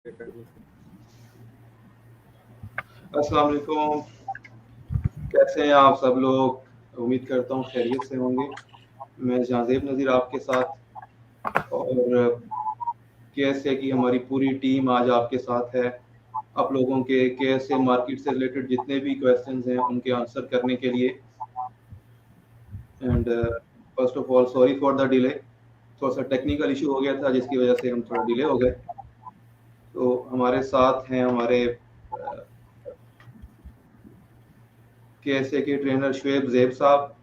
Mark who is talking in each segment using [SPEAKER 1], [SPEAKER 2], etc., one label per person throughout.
[SPEAKER 1] अस्सलाम वालेकुम, कैसे हैं आप सब लोग? उम्मीद करता हूँ खैरियत से होंगे। मैं जहांज़ेब नज़ीर आपके साथ और केएसए की हमारी पूरी टीम आज आपके साथ है। आप लोगों के केएसए मार्केट से रिलेटेड जितने भी क्वेश्चंस हैं उनके आंसर करने के लिए। And first of all sorry for the delay, थोड़ा सा टेक्निकल इशू हो गया था जिसकी वजह से हम थोड़ा डिले हो गए। तो हमारे साथ हैं हमारे केएसए के ट्रेनर शुएब ज़ेब साहब,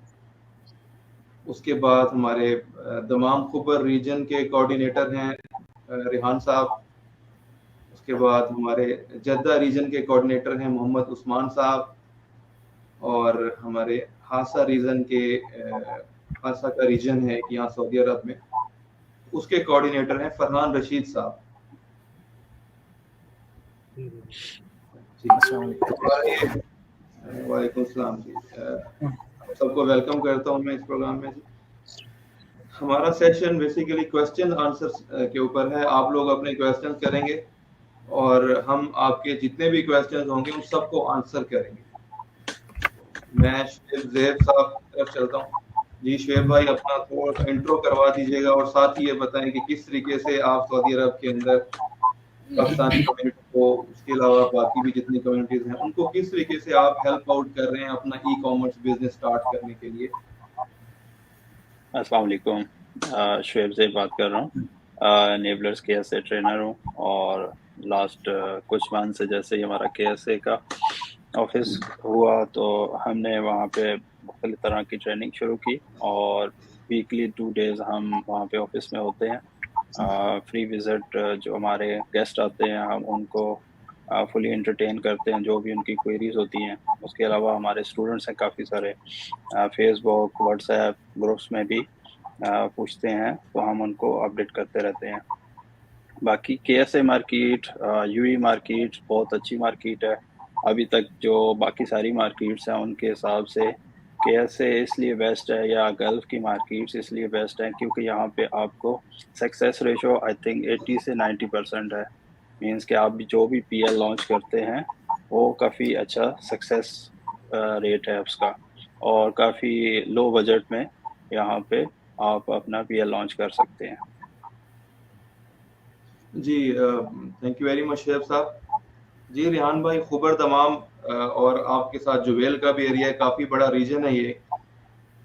[SPEAKER 1] उसके बाद हमारे दमाम खुबर रीजन के कोऑर्डिनेटर हैं रिहान साहब, उसके बाद हमारे जद्दा रीजन के कोऑर्डिनेटर हैं मोहम्मद उस्मान साहब, और हमारे हासा रीजन के हासा का रीजन है कि यहाँ सऊदी अरब में, उसके कोऑर्डिनेटर हैं फरहान रशीद साहब। वालेकुम सलाम जी, सबको वेलकम करता हूँ मैं इस प्रोग्राम में। हमारा सेशन बेसिकली क्वेश्चन आंसर्स के ऊपर है। आप लोग अपने क्वेश्चन करेंगे और हम आपके जितने भी क्वेश्चन होंगे उन सबको आंसर करेंगे। मैं शुएब ज़ेब साहब की तरफ चलता हूँ। जी शुएब भाई, अपना थोड़ा सा इंट्रो करवा दीजिएगा और साथ ही ये बताएं कि किस तरीके से आप सऊदी अरब के अंदर पाकिस्तानी कम्युनिटी को, उसके अलावा बाकी भी जितनी कम्युनिटीज हैं उनको किस तरीके से आप हेल्प आउट कर रहे हैं अपना ई कॉमर्स बिजनेस स्टार्ट करने के लिए।
[SPEAKER 2] अस्सलाम वालेकुम, शुएब से बात कर रहा हूँ। नेबलर्स केएसए ट्रेनर हूँ और लास्ट कुछ मंथ से जैसे ही हमारा केएसए का ऑफिस हुआ तो हमने वहाँ पे मुख्तलिफ तरह की ट्रेनिंग शुरू की और वीकली 2 डेज़ हम वहाँ पे ऑफिस में होते हैं। फ्री विज़िट जो हमारे गेस्ट आते हैं हम उनको फुली एंटरटेन करते हैं, जो भी उनकी क्वेरीज होती हैं। उसके अलावा हमारे स्टूडेंट्स हैं काफ़ी सारे, फेसबुक व्हाट्सएप ग्रुप्स में भी पूछते हैं तो हम उनको अपडेट करते रहते हैं। बाकी केएसए मार्केट, यूई मार्केट बहुत अच्छी मार्केट है। अभी तक जो बाकी सारी मार्केट्स हैं उनके हिसाब से केएसए इसलिए बेस्ट है या गल्फ की मार्केट्स इसलिए बेस्ट है क्योंकि यहाँ पे आपको सक्सेस रेशो आई थिंक 80 से 90% है। मींस कि आप जो भी पीएल लॉन्च करते हैं वो काफ़ी अच्छा सक्सेस रेट है उसका और काफ़ी लो बजट में यहाँ पे आप अपना पीएल लॉन्च कर सकते हैं।
[SPEAKER 1] जी thank you very much Shoaib साहब। जी रिहान भाई, खुबर दमाम और आपके साथ जुबैल का भी एरिया है, काफ़ी बड़ा रीजन है ये,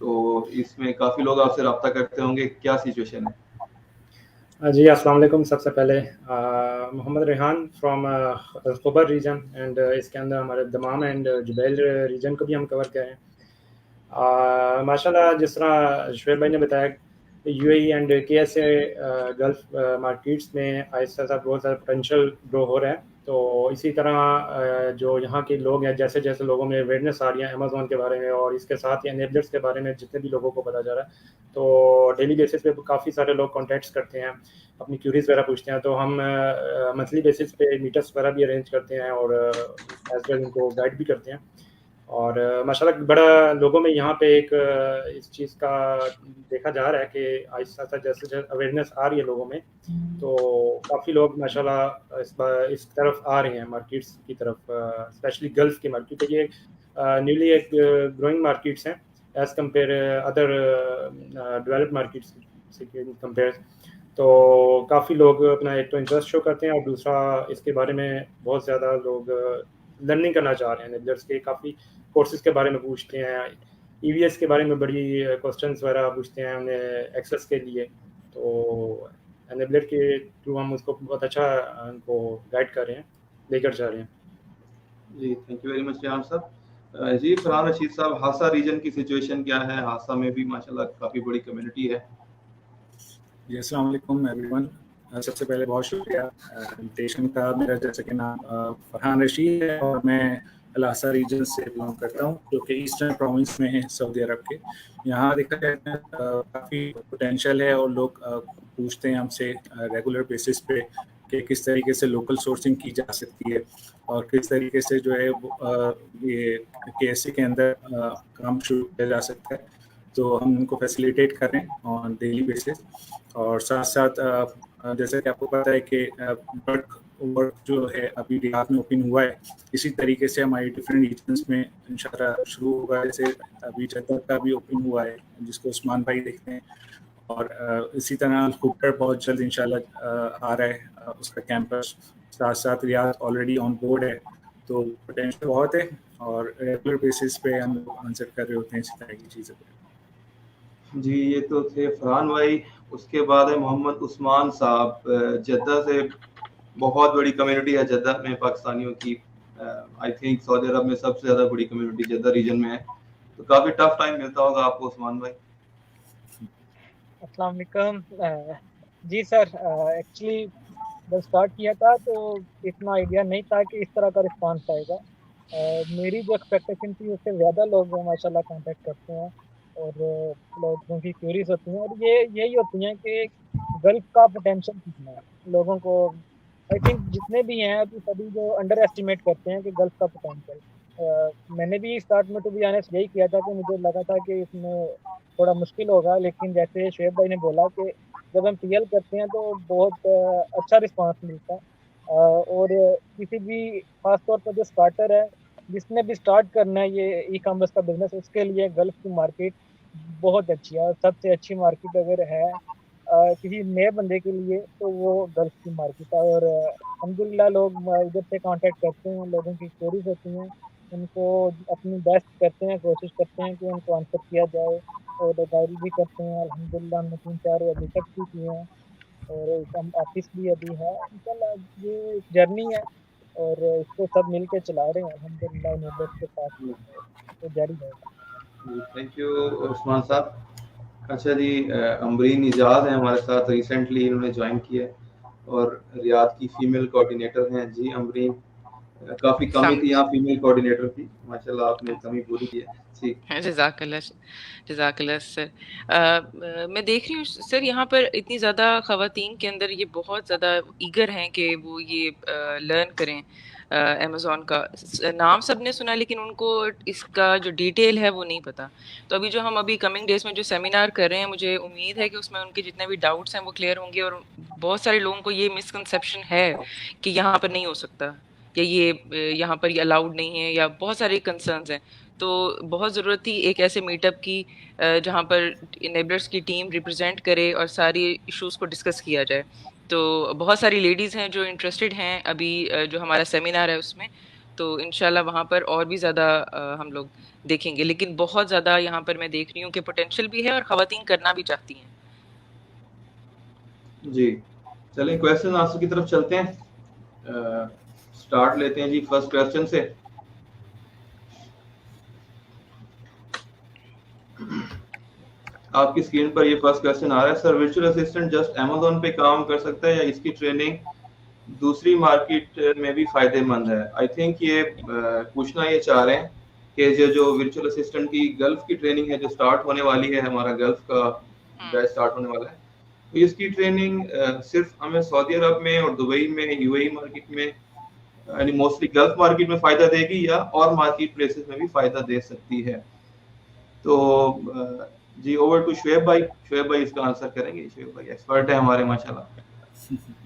[SPEAKER 1] तो इसमें काफ़ी लोग आपसे रब्ता करते होंगे, क्या सिचुएशन है?
[SPEAKER 3] जी अस्सलाम वालेकुम। सबसे पहले Mohammad Rehan from Khobar region and इसके अंदर हमारे दमाम एंड जुबैल रीजन को भी हम कवर करें। माशाल्लाह जिस तरह शुएब भाई ने बताया UAE and KSA gulf markets में आहिस्ता आहिस्ता बहुत ज़्यादा पोटेंशियल ग्रो हो रहा है। तो इसी तरह जो यहाँ के लोग हैं, जैसे जैसे लोगों में अवेयरनेस आ रही है अमेज़ॉन के बारे में और इसके साथ ही एनेबलर्स के बारे में जितने भी लोगों को पता जा रहा है, तो डेली बेसिस पे काफ़ी सारे लोग कॉन्टैक्ट्स करते हैं, अपनी क्यूरीज वगैरह पूछते हैं। तो हम मंथली बेसिस पे मीटअप्स वगैरह भी अरेंज करते हैं और एज वेल उनको गाइड भी करते हैं। और माशाल्लाह बड़ा लोगों में यहाँ पे एक इस चीज़ का देखा जा रहा है कि आहिस्ता आहिस्ता जैसे जैसे अवेयरनेस आ रही है लोगों में, तो काफ़ी लोग माशाल्लाह इस तरफ आ रहे हैं मार्केट्स की तरफ, स्पेशली गल्फ की मार्केट। ये न्यूली एक ग्रोइंग मार्केट्स हैं as compare other developed markets से कंपेयर। तो काफ़ी लोग अपना एक तो इंटरेस्ट शो करते हैं और दूसरा इसके बारे में बहुत ज़्यादा लोग लर्निंग करना चाह रहे हैं। एनेबलर्स के काफ़ी कोर्सेज़ के बारे में पूछते हैं, ईवीएस के बारे में बड़ी क्वेश्चंस वगैरह पूछते हैं उन्हें एक्सेस के लिए। तो एनेबलर के थ्रू हम उसको बहुत अच्छा उनको गाइड कर रहे हैं, लेकर जा रहे हैं।
[SPEAKER 1] जी thank you very much Rihan साहब। जी फरहान रशीद साहब, हासा रीजन की सिचुएशन क्या है? हासा में भी माशाल्लाह काफ़ी बड़ी कम्युनिटी है।
[SPEAKER 4] जी अस्सलाम वालेकुम एवरीवन। सबसे पहले बहुत शुक्रिया इन्विटेशन का। मेरा जैसे कि नाम फरहान रशीद है और मैं अल हासा रीजन से बिलोंग करता हूँ जो कि ईस्टर्न प्रोविंस में है सऊदी अरब के। यहाँ देखा जाए काफ़ी पोटेंशियल है और लोग पूछते हैं हमसे रेगुलर बेसिस पे कि किस तरीके से लोकल सोर्सिंग की जा सकती है और किस तरीके से जो है ये केएसए के अंदर काम शुरू किया जा सकता है। तो हम उनको फैसिलिटेट करें ऑन डेली बेसिस और साथ साथ जैसे कि आपको पता है कि वर्क जो है अभी रियाद में ओपन हुआ है, इसी तरीके से हमारी डिफरेंट रीजन्स में इंशाल्लाह शुरू होगा। जैसे अभी जद्दा का भी ओपन हुआ है जिसको उस्मान भाई देखते हैं, और इसी तरह खुपर बहुत जल्द इंशाल्लाह आ रहा है उसका कैंपस। साथ साथ रियाद ऑलरेडी ऑन बोर्ड है, तो पोटेंशियल बहुत है और रेगुलर बेसिस पे हम आंसर कर रहे होते हैं इस तरह की चीज़ों पे।
[SPEAKER 1] जी, ये तो थे फरहान भाई। उसके बाद है मोहम्मद उस्मान साहब, जद्दा से। बहुत बड़ी कम्युनिटी है जद्दा में पाकिस्तानियों की। आई थिंक सऊदी अरब में सबसे ज़्यादा बड़ी कम्युनिटी जद्दा रीजन में है, तो काफ़ी टफ टाइम मिलता होगा आपको उस्मान भाई।
[SPEAKER 5] अस्सलाम वालेकुम। जी सर, एक्चुअली जब स्टार्ट किया था तो इतना आइडिया नहीं था कि इस तरह का रिस्पांस आएगा। मेरी जो एक्सपेक्टेशन थी उससे ज़्यादा लोग माशाल्लाह कांटेक्ट करते हैं और लोगों की क्यूरीज होती हैं, और ये यही होती हैं कि गल्फ का पोटेंशियल कितना है। लोगों को आई थिंक जितने भी हैं अभी सभी जो अंडर एस्टिमेट करते हैं कि गल्फ का पोटेंशियल। मैंने भी स्टार्ट में तो भी ऑनेस्ट यही किया था कि मुझे लगा था कि इसमें थोड़ा मुश्किल होगा, लेकिन जैसे शुएब भाई ने बोला कि जब हम पीएल करते हैं तो बहुत अच्छा रिस्पांस मिलता है। और किसी भी खासतौर पर जो स्टार्टर है, जिसने भी स्टार्ट करना है ये ई कॉमर्स का बिजनेस, उसके लिए गल्फ की मार्केट बहुत अच्छी है। और सबसे अच्छी मार्केट अगर है किसी नए बंदे के लिए तो वो गल्फ की मार्केट है। और अल्हम्दुलिल्लाह लोग इधर से कांटेक्ट करते हैं, लोगों की क्वेरीज होती हैं, उनको अपनी बेस्ट करते हैं, कोशिश करते हैं कि उनको आंसर किया जाए, और डायरी भी करते हैं। अल्हम्दुलिल्लाह हमने 3-4 अभी तक भी किए हैं, और हम ऑफिस भी अभी है। इंशाल्लाह ये एक जर्नी है और इसको सब मिल के चला रहे हैं अल्हम्दुलिल्लाह नेबर्स के साथ, तो जारी रहेगा।
[SPEAKER 1] थैंक यू उस्मान साहब। अच्छा जी, अमरीन इजाज है हमारे साथ, रिसेंटली इन्होंने ज्वाइन किया है और रियाद की फीमेल कोऑर्डिनेटर हैं। जी अमरीन, काफ़ी कमी थी यहाँ फीमेल कोऑर्डिनेटर की, माशाल्लाह आपने कमी पूरी की है। जी
[SPEAKER 6] जज़ाकल्लाह सर। मैं देख रही हूँ सर यहाँ पर इतनी ज़्यादा ख़वातीन के अंदर ये बहुत ज़्यादा ईगर हैं कि वो ये लर्न करें अमेज़ॉन का। नाम सबने सुना लेकिन उनको इसका जो डिटेल है वो नहीं पता। तो अभी जो हम अभी कमिंग डेज़ में जो सेमिनार कर रहे हैं, मुझे उम्मीद है कि उसमें उनके जितने भी डाउट्स हैं वो क्लियर होंगे। और बहुत सारे लोगों को ये मिसकंसेप्शन है कि यहाँ पर नहीं हो सकता, या ये यहाँ पर ये अलाउड नहीं है, या बहुत सारे कंसर्न्स हैं। तो बहुत ज़रूरत थी एक ऐसे मीटअप की जहाँ पर इनेबलर्स की टीम रिप्रेजेंट करे और सारी इश्यूज़ को डिस्कस किया जाए। तो बहुत सारी लेडीज़ हैं जो इंटरेस्टेड हैं अभी जो हमारा सेमिनार है उसमें, तो इंशाल्लाह वहाँ पर और भी ज़्यादा हम लोग देखेंगे। लेकिन बहुत ज़्यादा यहाँ पर मैं देख रही हूँ कि पोटेंशियल भी है और ख़वातीन करना भी चाहती हैं।
[SPEAKER 1] जी, चलें क्वेश्चन आंसर की तरफ चलते हैं। स्टार्ट लेते हैं जी फर्स्ट क्वेश्चन से। आपकी स्क्रीन पर ये फर्स्ट क्वेश्चन आ रहा है, sir virtual assistant just Amazon पे काम कर सकता है या इसकी ट्रेनिंग दूसरी मार्केट में भी फायदेमंद है? आई थिंक ये पूछना ये चाह रहे हैं कि जो वर्चुअल असिस्टेंट की गल्फ की ट्रेनिंग है जो स्टार्ट होने वाली है, हमारा गल्फ का बैच स्टार्ट होने वाला है, तो इसकी ट्रेनिंग सिर्फ हमें सऊदी अरब में और दुबई में, यूएई मार्केट में, यानी मोस्टली गल्फ मार्केट में फायदा देगी या और मार्केट प्लेसेस में भी फायदा दे सकती है? तो जी ओवर टू शुएब भाई। शुएब भाई इसका आंसर करेंगे। शुएब भाई एक्सपर्ट है हमारे माशाल्लाह।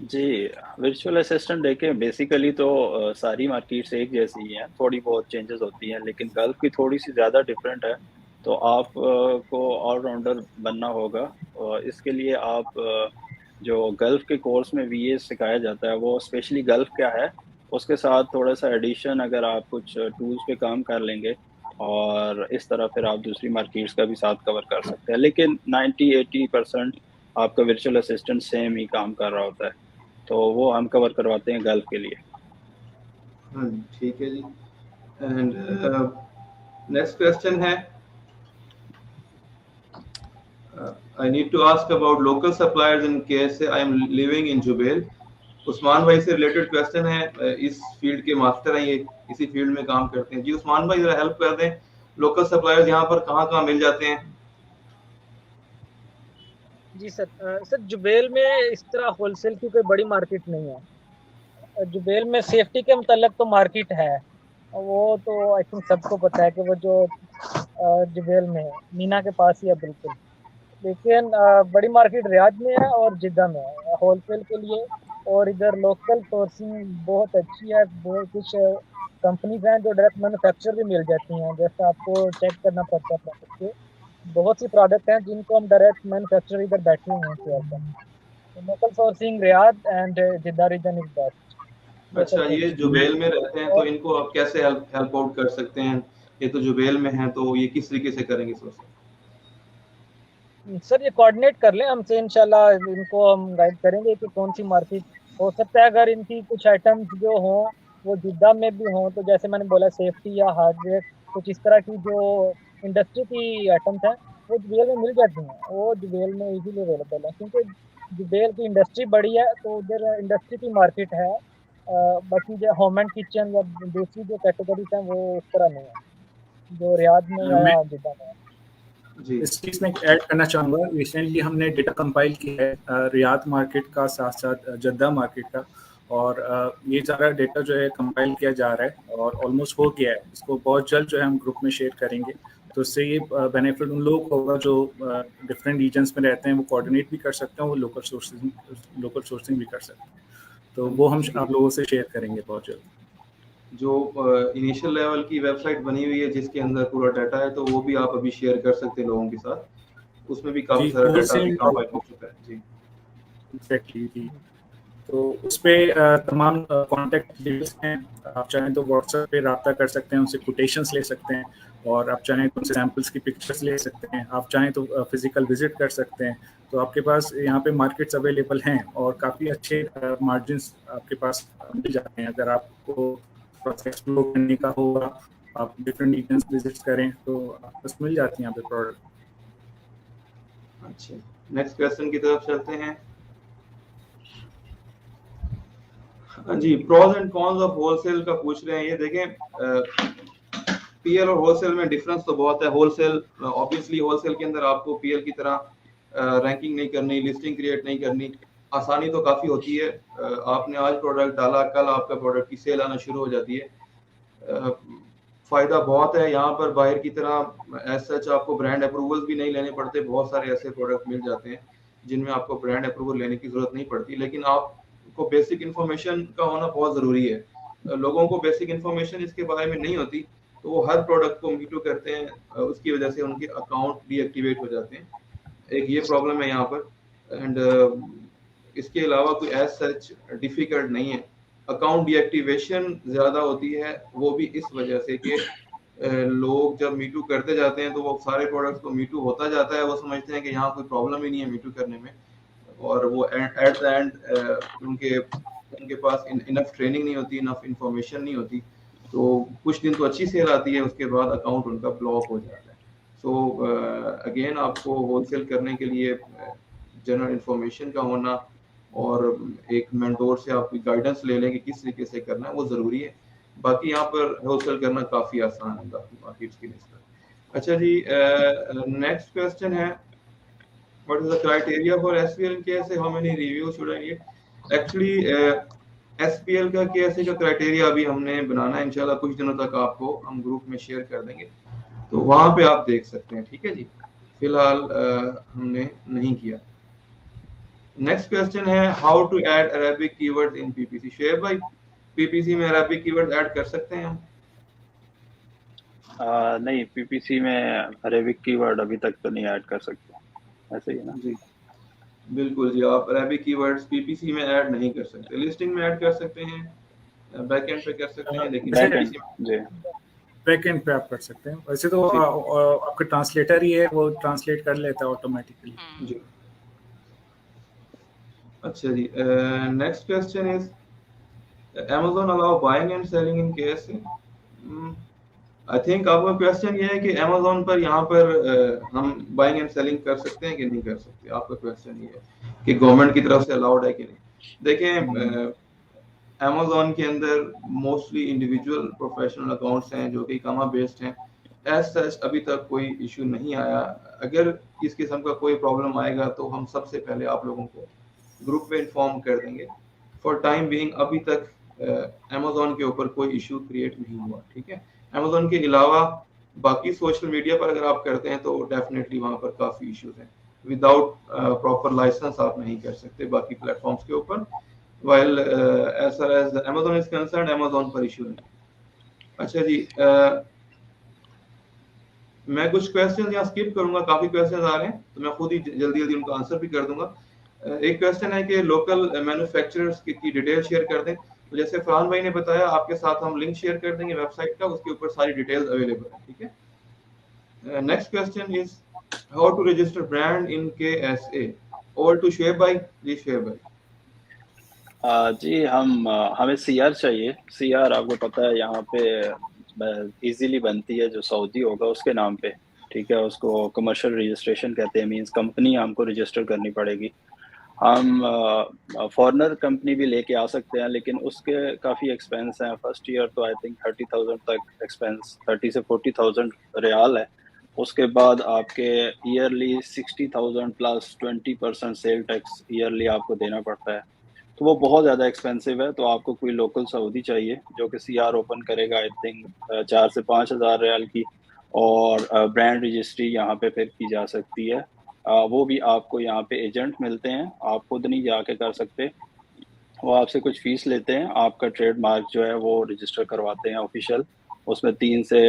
[SPEAKER 2] जी, वर्चुअल असिस्टेंट देखें बेसिकली तो सारी मार्केट्स एक जैसी ही हैं, थोड़ी बहुत चेंजेस होती हैं, लेकिन गल्फ की थोड़ी सी ज़्यादा डिफरेंट है। तो आप को ऑलराउंडर बनना होगा, और इसके लिए आप जो गल्फ के कोर्स में वीए सिखाया जाता है वो स्पेशली गल्फ क्या है, उसके साथ थोड़ा सा एडिशन अगर आप कुछ टूल्स पे काम कर लेंगे और इस तरह फिर आप दूसरी मार्केट्स का भी साथ कवर कर सकते हैं। लेकिन 90-80% आपका वर्चुअल असिस्टेंट सेम ही काम कर रहा होता है, तो वो हम कवर करवाते हैं गल्फ के लिए।
[SPEAKER 1] हाँ ठीक है जी। एंड नेक्स्ट क्वेश्चन है, I need to ask about local suppliers in case I am living in Jubail. Usman भाई से रिलेटेड क्वेश्चन है, इस फील्ड के मास्टर हैं, ये इसी फील्ड में काम करते हैं। जी उस्मान भाई जरा हेल्प कर दें, लोकल सप्लायर्स यहाँ पर कहाँ मिल जाते हैं?
[SPEAKER 5] जी सर जुबैल में इस तरह होलसेल की कोई बड़ी मार्केट नहीं है। जुबैल में सेफ्टी के मुताल्लिक तो मार्केट है, वो तो आई थिंक सबको पता है कि वो जो जुबैल में है, मीना के पास ही है बिल्कुल। लेकिन बड़ी मार्केट रियाद में है और जिद्दा में है होलसेल के लिए। और इधर लोकल सोर्सिंग बहुत अच्छी है। बहुत कुछ कंपनीज हैं जो डायरेक्ट मैन्युफैक्चर भी मिल जाती हैं, जैसा आपको चेक करना पड़ता है प्रोडक्ट के। बहुत सी प्रोडक्ट हैं जिनको हम डायरेक्ट मैन्युफैक्चर इधर बैठे हुए हैं शेयर पर। तो local sourcing Riyadh and Jeddah region is best.
[SPEAKER 1] अच्छा, ये जुबैल में रहते हैं तो इनको आप कैसे हेल्प आउट कर सकते हैं? ये तो जुबैल में हैं तो ये किस तरीके से करेंगे सोर्सिंग?
[SPEAKER 5] सर ये कोऑर्डिनेट कर लें हमसे, इंशाल्लाह इनको हम गाइड करेंगे कि कौन सी मार्केट हो सकता है। अगर इनकी कुछ आइटम्स जो हों वो जिद्दा में भी हों, तो जैसे मैंने बोला सेफ्टी या हार्डवेयर, कुछ इस तरह की जो इंडस्ट्री की आइटम्स हैं वो जुबैल में मिल जाती हैं। वो जुबैल में इजीली अवेलेबल है, क्योंकि जुबैल की इंडस्ट्री बड़ी है तो उधर इंडस्ट्री की मार्केट है। बाकी जो होम एंड किचन या दूसरी जो कैटेगरीज हैं वो उस तरह नहीं है जो रियाद में या जिद्दा में है।
[SPEAKER 1] जी,
[SPEAKER 4] इस चीज़ में ऐड करना चाहूँगा, रिसेंटली हमने डेटा कंपाइल किया है रियाद मार्केट का साथ साथ जद्दा मार्केट का, और ये सारा डेटा जो है कंपाइल किया जा रहा है और ऑलमोस्ट हो गया है। इसको बहुत जल्द जो है हम ग्रुप में शेयर करेंगे, तो इससे ये बेनिफिट उन लोगों को होगा जो डिफरेंट रीजन्स में रहते हैं, वो कोऑर्डिनेट भी कर सकते हैं, वो लोकल सोर्सिंग भी कर सकते हैं। तो वो हम आप लोगों से शेयर करेंगे बहुत जल्द।
[SPEAKER 1] जो इनिशियल लेवल की वेबसाइट बनी हुई है जिसके अंदर पूरा डाटा है, तो वो भी आप अभी शेयर कर सकते हैं लोगों के साथ। उसमें भी काफी सारा डाटा कंपाइल हो चुका है। जी,
[SPEAKER 4] एग्जैक्टली जी। तो उस पर तमाम कॉन्टैक्ट डिटेल्स हैं। आप चाहें तो व्हाट्सएप पे रब्ता कर सकते हैं, उनसे कोटेशंस ले सकते हैं, और आप चाहें तो उनसे सैम्पल्स की पिक्चर्स ले सकते हैं। आप चाहें तो फिजिकल विजिट कर सकते हैं। तो आपके पास यहाँ पे मार्केट्स अवेलेबल हैं और काफ़ी अच्छे मार्जिन्स आपके पास मिल जाते हैं। अगर आपको एक्सप्लोर करने का होगा, आप डिफरेंट रीजन्स विजिट करें तो आपको बस मिल जाती हैं यहाँ पे प्रोडक्ट।
[SPEAKER 1] अच्छा, नेक्स्ट क्वेश्चन की तरफ चलते हैं। जी, pros and cons of wholesale का पूछ रहे हैं। ये देखें, पीएल और होलसेल में डिफरेंस तो बहुत है। होलसेल, ऑब्वियसली होलसेल के अंदर आपको पीएल की तरह रैंकिंग नहीं करनी, लिस्टिंग क्रिएट नहीं करनी। आसानी तो काफ़ी होती है। आपने आज प्रोडक्ट डाला, कल आपका प्रोडक्ट की सेल आना शुरू हो जाती है। फ़ायदा बहुत है यहाँ पर। बाहर की तरह एज सच आपको ब्रांड अप्रूवल भी नहीं लेने पड़ते। बहुत सारे ऐसे प्रोडक्ट मिल जाते हैं जिनमें आपको ब्रांड अप्रूवल लेने की ज़रूरत नहीं पड़ती, लेकिन आपको बेसिक इन्फॉर्मेशन का होना बहुत ज़रूरी है। लोगों को बेसिक इन्फॉर्मेशन इसके बारे में नहीं होती, तो वो हर प्रोडक्ट को मीटू करते हैं, उसकी वजह से उनके अकाउंट डीएक्टिवेट हो जाते हैं। एक ये प्रॉब्लम है यहाँ पर। एंड इसके अलावा कोई एज सच डिफिकल्ट नहीं है। अकाउंट डीएक्टिवेशन ज़्यादा होती है, वो भी इस वजह से कि लोग जब मीटू करते जाते हैं तो वो सारे प्रोडक्ट्स को मीटू होता जाता है। वो समझते हैं कि यहाँ कोई प्रॉब्लम ही नहीं है मीटू करने में, और वो एट द एंड उनके पास इनफ ट्रेनिंग नहीं होती, इनफ इंफॉर्मेशन नहीं होती। तो कुछ दिन तो अच्छी सेल आती है, उसके बाद अकाउंट उनका ब्लॉक हो जाता है। सो अगेन आपको होलसेल करने के लिए जनरल इंफॉर्मेशन का होना और एक मेंटोर से आप गाइडेंस ले लें कि किस तरीके से करना है, वो ज़रूरी है। बाकी यहाँ पर होलसेल करना काफ़ी आसान है बाकी मार्केट्स की निस्बत। अच्छा जी, नेक्स्ट क्वेश्चन है, what is the criteria for SPL case, how many review should I give? Actually SPL का केएसए का क्राइटेरिया अभी हमने बनाना है, इंशाल्लाह कुछ दिनों तक आपको हम ग्रुप में शेयर कर देंगे, तो वहां पे आप देख सकते हैं। ठीक है जी, फिलहाल हमने नहीं किया। नेक्स्ट क्वेश्चन है, how to add Arabic keywords in PPC? Shair भाई, पीपीसी में अरेबिक कीवर्ड्स ऐड कर सकते हैं हम?
[SPEAKER 2] नहीं, पीपीसी में अरेबिक कीवर्ड अभी तक तो नहीं ऐड कर सकते, ऐसे ही ना?
[SPEAKER 1] जी बिल्कुल जी, आप अरेबिक कीवर्ड्स पीपीसी में ऐड नहीं कर सकते। लिस्टिंग में ऐड कर सकते हैं, बैकएंड पे कर सकते हैं, लेकिन
[SPEAKER 4] बैकएंड पे आप कर सकते हैं। वैसे तो आपका ट्रांसलेटर ही है, वो ट्रांसलेट कर लेता है ऑटोमेटिकली
[SPEAKER 1] जी। अच्छा जी, next question is, Amazon allow buying and selling in KSA? I think आपका क्वेश्चन ये है कि Amazon पर यहाँ पर हम बाइंग एंड सेलिंग कर सकते हैं कि नहीं कर सकते। आपका क्वेश्चन ये है कि गवर्नमेंट की तरफ से अलाउड है कि नहीं। देखें, Amazon के अंदर मोस्टली इंडिविजुअल प्रोफेशनल अकाउंट्स हैं जो कि कामा बेस्ड हैं। एज सच अभी तक कोई इशू नहीं आया। अगर इस किस्म का कोई प्रॉब्लम आएगा तो हम सबसे पहले आप लोगों को ग्रुप में इन्फॉर्म कर देंगे। फॉर टाइम बीइंग अभी तक Amazon के ऊपर कोई इशू क्रिएट नहीं हुआ। ठीक है, Amazon के अलावा बाकी सोशल मीडिया पर अगर आप करते हैं तो डेफिनेटली वहाँ पर काफ़ी इश्यूज हैं। विदाउट प्रॉपर लाइसेंस आप नहीं कर सकते बाकी प्लेटफॉर्म्स के ऊपर। while as far as Amazon is concerned, Amazon पर इशू है। अच्छा जी, मैं कुछ क्वेश्चन यहाँ स्किप करूंगा, काफी क्वेश्चन आ रहे हैं तो मैं खुद ही जल्दी जल्दी उनका आंसर भी कर दूंगा। एक क्वेश्चन है कि लोकल मैन्युफैक्चरर्स की डिटेल शेयर कर दें। तो जैसे फरहान भाई ने बताया, आपके साथ हम लिंक शेयर कर देंगे वेबसाइट का, उसके ऊपर सारी डिटेल्स अवेलेबल है, ठीक है। Next question is how to register brand in KSA। Over to Shoaib भाई। जी शुएब भाई।
[SPEAKER 2] जी हमें CR चाहिए। CR आपको पता है यहाँ पे इजीली बनती है, जो सऊदी होगा उसके नाम पे, ठीक है। उसको कमर्शियल रजिस्ट्रेशन कहते हैं, मींस कंपनी हमको रजिस्टर करनी पड़ेगी। हम फॉरेनर कंपनी भी लेके आ सकते हैं, लेकिन उसके काफ़ी एक्सपेंस हैं। फर्स्ट ईयर तो आई थिंक 30,000 तक एक्सपेंस, 30 से 40,000 रियाल है। उसके बाद आपके yearly 60,000 plus 20% sale tax yearly आपको देना पड़ता है, तो वो बहुत ज़्यादा एक्सपेंसिव है। तो आपको कोई लोकल सऊदी चाहिए जो कि CR ओपन करेगा, आई थिंक 4 से 5,000 रियाल की, और ब्रांड रजिस्ट्री यहाँ पे फिर की जा सकती है। वो भी आपको यहाँ पे एजेंट मिलते हैं, आप खुद नहीं जाके कर सकते। वो आपसे कुछ फीस लेते हैं, आपका ट्रेडमार्क जो है वो रजिस्टर करवाते हैं ऑफिशियल। उसमें 3 से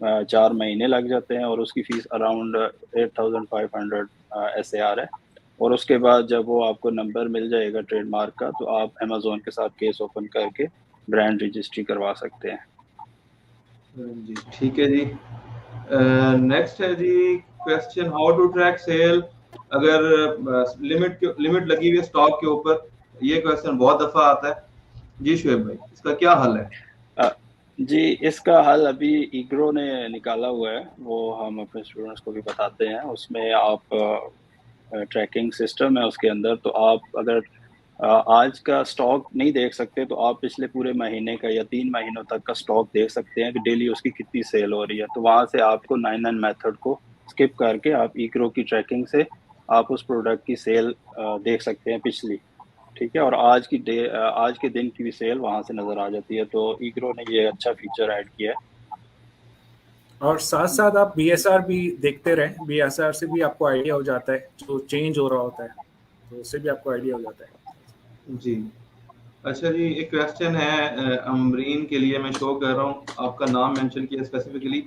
[SPEAKER 2] 4 महीने लग जाते हैं, और उसकी फ़ीस अराउंड 8,500 SAR है। और उसके बाद जब वो आपको नंबर मिल जाएगा ट्रेडमार्क का, तो आप अमेज़न के साथ केस ओपन करके ब्रांड रजिस्ट्री करवा सकते हैं।
[SPEAKER 1] जी ठीक है जी। नेक्स्ट है जी question, how to track sale अगर लिमिट लगी हुई है स्टॉक के ऊपर। ये क्वेश्चन बहुत दफा आता है। जी शुएब भाई, इसका क्या हल है?
[SPEAKER 2] जी इसका हल अभी ईग्रो ने निकाला हुआ है, वो हम अपने स्टूडेंट्स को भी बताते हैं। उसमें आप ट्रैकिंग सिस्टम है उसके अंदर, तो आप अगर आज का स्टॉक नहीं देख सकते तो आप पिछले पूरे महीने का या 3 महीनों तक का स्टॉक देख सकते हैं कि डेली उसकी कितनी सेल हो रही है। तो वहाँ से आपको 99 मेथड को स्किप करके आप ईग्रो की ट्रैकिंग से आप उस प्रोडक्ट की सेल देख सकते हैं पिछली, ठीक है। और आज के दिन की भी सेल वहाँ से नज़र आ जाती है। तो ईग्रो ने ये अच्छा फीचर ऐड किया है।
[SPEAKER 4] और साथ साथ आप BSR भी देखते रहें, BSR से भी आपको आइडिया हो जाता है जो चेंज हो रहा होता है, तो उससे भी आपको आइडिया हो जाता है।
[SPEAKER 1] जी अच्छा जी, एक क्वेश्चन है अमरीन के लिए, मैं शो कर रहा हूँ, आपका नाम मेंशन किया स्पेसिफिकली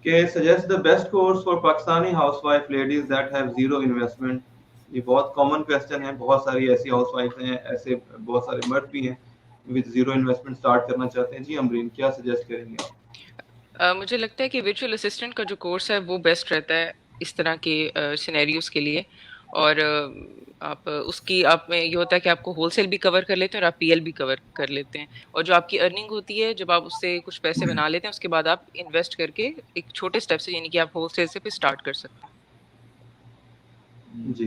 [SPEAKER 1] कि suggest the best course for Pakistani housewife ladies that have zero investment. ये बहुत कॉमन क्वेश्चन है, बहुत सारी ऐसी हाउसवाइफ हैं, ऐसे बहुत सारे मर्द भी हैं विद जीरो इन्वेस्टमेंट स्टार्ट करना चाहते हैं। जी अमरीन, क्या सजेस्ट करेंगे आप?
[SPEAKER 6] मुझे लगता है कि वर्चुअल असिस्टेंट का जो कोर्स है वो बेस्ट रहता है इस तरह के सिनेरियोज के लिए। और आप आप में ये होता है कि आपको होलसेल भी कवर कर लेते हैं और आप PL भी कवर कर लेते हैं। और जो आपकी अर्निंग होती है, जब आप उससे कुछ पैसे बना लेते हैं, उसके बाद आप इन्वेस्ट करके एक छोटे स्टेप से, यानी कि आप होलसेल से भी स्टार्ट कर सकते हैं।
[SPEAKER 1] जी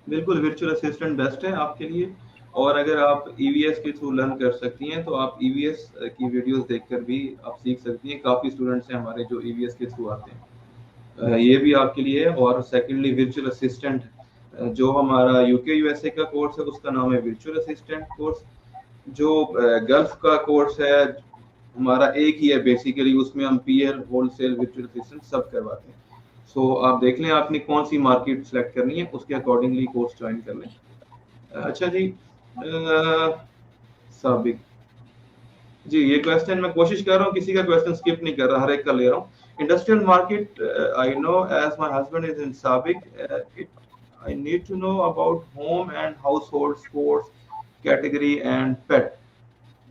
[SPEAKER 1] बिल्कुल, वर्चुअल असिस्टेंट बेस्ट है आपके लिए। और अगर आप EVS के थ्रू लर्न कर सकती हैं तो आप EVS की वीडियोस देखकर भी आप सीख सकती हैं। काफ़ी स्टूडेंट्स हैं हमारे जो EVS के थ्रू आते हैं, ये भी आपके लिए है। और सेकेंडली वर्चुअल असिस्टेंट जो हमारा UK USA का कोर्स है उसका नाम है वर्चुअल असिस्टेंट कोर्स। जो गल्फ का कोर्स है हमारा एक ही है बेसिकली, उसमें हम PL wholesale virtual assistant sub करवाते हैं। सो आप देख लें आपने कौन सी मार्केट सेलेक्ट करनी है, उसके अकॉर्डिंगली कोर्स ज्वाइन कर लें। अच्छा जी, साबिक जी, ये क्वेश्चन मैं कोशिश कर रहा हूँ किसी का क्वेश्चन स्किप नहीं कर रहा, हर एक का ले रहा हूँ। Industrial market, I know as my husband is in SABIC, I need to know about home and household sports category and pet।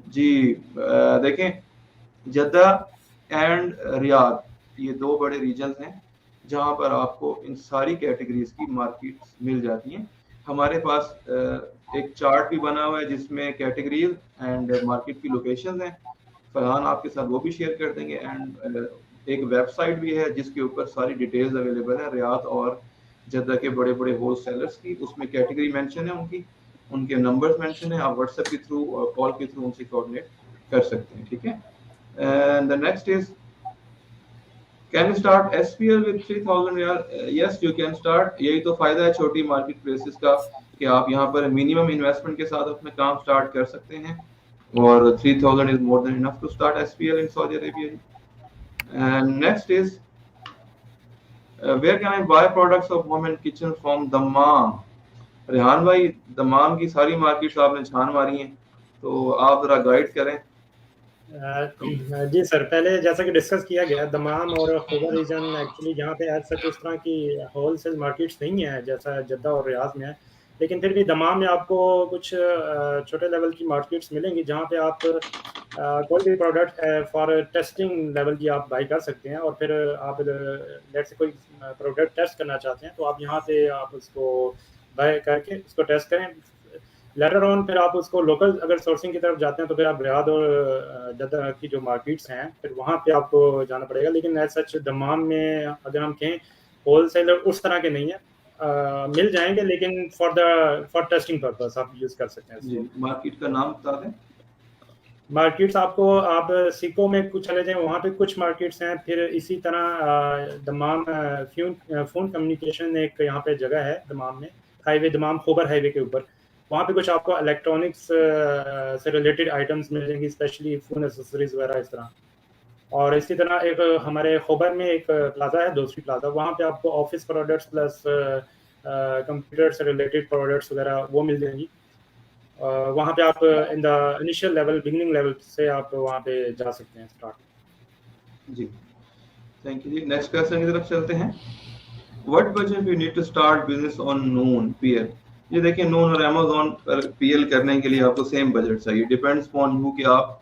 [SPEAKER 1] जी देखें, जद्दा एंड रियाद ये 2 बड़े रीजन्स हैं जहां पर आपको इन सारी कैटेगरीज की मार्केट्स मिल जाती हैं। हमारे पास एक चार्ट भी बना हुआ है जिसमें कैटेगरीज एंड मार्केट की लोकेशंस हैं। फरहान आपके साथ वो भी शेयर कर देंगे। एंड एक वेबसाइट भी है जिसके ऊपर सारी डिटेल्स अवेलेबल है रियाद और जद्दा के बड़े बड़े होलसेलर्स की। उसमें कैटेगरी मेंशन है, उनके नंबर्स मेंशन है, आप व्हाट्सएप के थ्रू और कॉल के थ्रू उनसे कोऑर्डिनेट कर सकते हैं, ठीक है। And the next is, can you start SPL with 3000 riyal? Yes you can start. यही तो फायदा है छोटी मार्केट प्लेसेस का कि आप यहाँ पर मिनिमम इन्वेस्टमेंट के साथ अपना काम स्टार्ट कर सकते हैं, और 3000 is more than enough to start SPL in Saudi Arabia. And next is, where can I buy products of home and kitchen from Dammam? Rehan भाई, दमाम की सारी मार्केट्स आपने छान मारी हैं, तो आप जरा गाइड करें।
[SPEAKER 3] जी सर, पहले जैसा कि डिस्कस किया गया, दमाम और खोबर रीजन एक्चुअली यहाँ पे एज सच उस तरह की होलसेल मार्केट्स नहीं है जैसा जद्दा और रियाज में है, लेकिन फिर भी दमाम में आपको कुछ छोटे लेवल की मार्केट्स मिलेंगी जहाँ पे आप कोई भी प्रोडक्ट फॉर टेस्टिंग लेवल की आप बाई कर सकते हैं, और फिर आप लेट से कोई प्रोडक्ट टेस्ट करना चाहते हैं तो आप यहाँ पे आप उसको बाय करके उसको टेस्ट करें। लेटर ऑन फिर आप उसको लोकल अगर सोर्सिंग की तरफ जाते हैं तो फिर आप रियाद और जद्दा की जो मार्केट्स हैं फिर वहाँ पे आपको जाना पड़ेगा, लेकिन एज सच दमाम में अगर हम कहें होलसेलर उस तरह के नहीं है, मिल जाएंगे लेकिन फॉर टेस्टिंग पर्पस आप यूज़ कर सकते हैं।
[SPEAKER 1] जी, मार्केट का नाम बता दें।
[SPEAKER 3] मार्केट्स आपको आप सिको में कुछ चले जाएं, वहाँ पे कुछ मार्केट्स हैं, फिर इसी तरह दमाम फोन कम्युनिकेशन एक यहाँ पे जगह है दमाम में, हाईवे दमाम खोबर हाईवे के ऊपर, वहाँ पे कुछ आपको इलेक्ट्रॉनिक्स से रिलेटेड आइटम्स मिल जाएंगी, स्पेशली फ़ोन एसेसरीज वगैरह इस तरह। और इसी तरह एक हमारे खोबर में एक प्लाजा है, दूसरी प्लाजा, वहाँ पे आपको ऑफिस प्रोडक्ट्स प्लस कंप्यूटर से रिलेटेड प्रोडक्ट्स वगैरह वो मिल जाएंगी। वहाँ पे आप in the initial level beginning level से आप वहाँ पे जा सकते हैं स्टार्ट।
[SPEAKER 1] जी, थैंक यू जी। नेक्स्ट क्वेश्चन की तरफ चलते हैं। What budget you need to start business on Noon PL? ये देखिए, नून और अमेज़न पर पीएल करने के लिए आपको सेम बजट चाहिए, डिपेंड्स अपॉन यू कि आप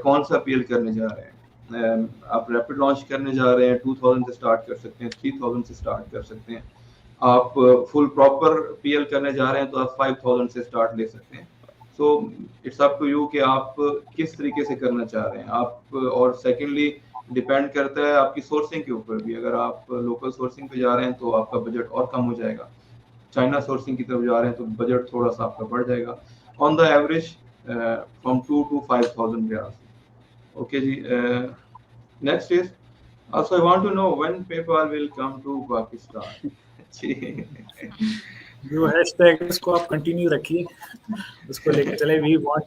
[SPEAKER 1] कौन सा पीएल करने जा रहे हैं। आप रैपिड लॉन्च करने जा रहे हैं 2000 से स्टार्ट कर सकते हैं, 3000 से स्टार्ट कर सकते हैं। आप फुल प्रॉपर पीएल करने जा रहे हैं तो आप 5000 से स्टार्ट ले सकते हैं। So it's up to you कि आप किस तरीके से करना चाह रहे हैं आप। और सेकेंडली डिपेंड करता है आपकी सोर्सिंग के ऊपर भी। अगर आप लोकल सोर्सिंग पे जा रहे हैं तो आपका बजट और कम हो जाएगा, चाइना सोर्सिंग की तरफ जा रहे हैं तो बजट थोड़ा सा आपका बढ़ जाएगा, on the average from 2 to 5000 riyal. Okay जी। Next is also I want to know when PayPal will come to Pakistan.
[SPEAKER 4] जो हैशटैग इसको आप कंटिन्यू रखिए, उसको लेकर चले, we want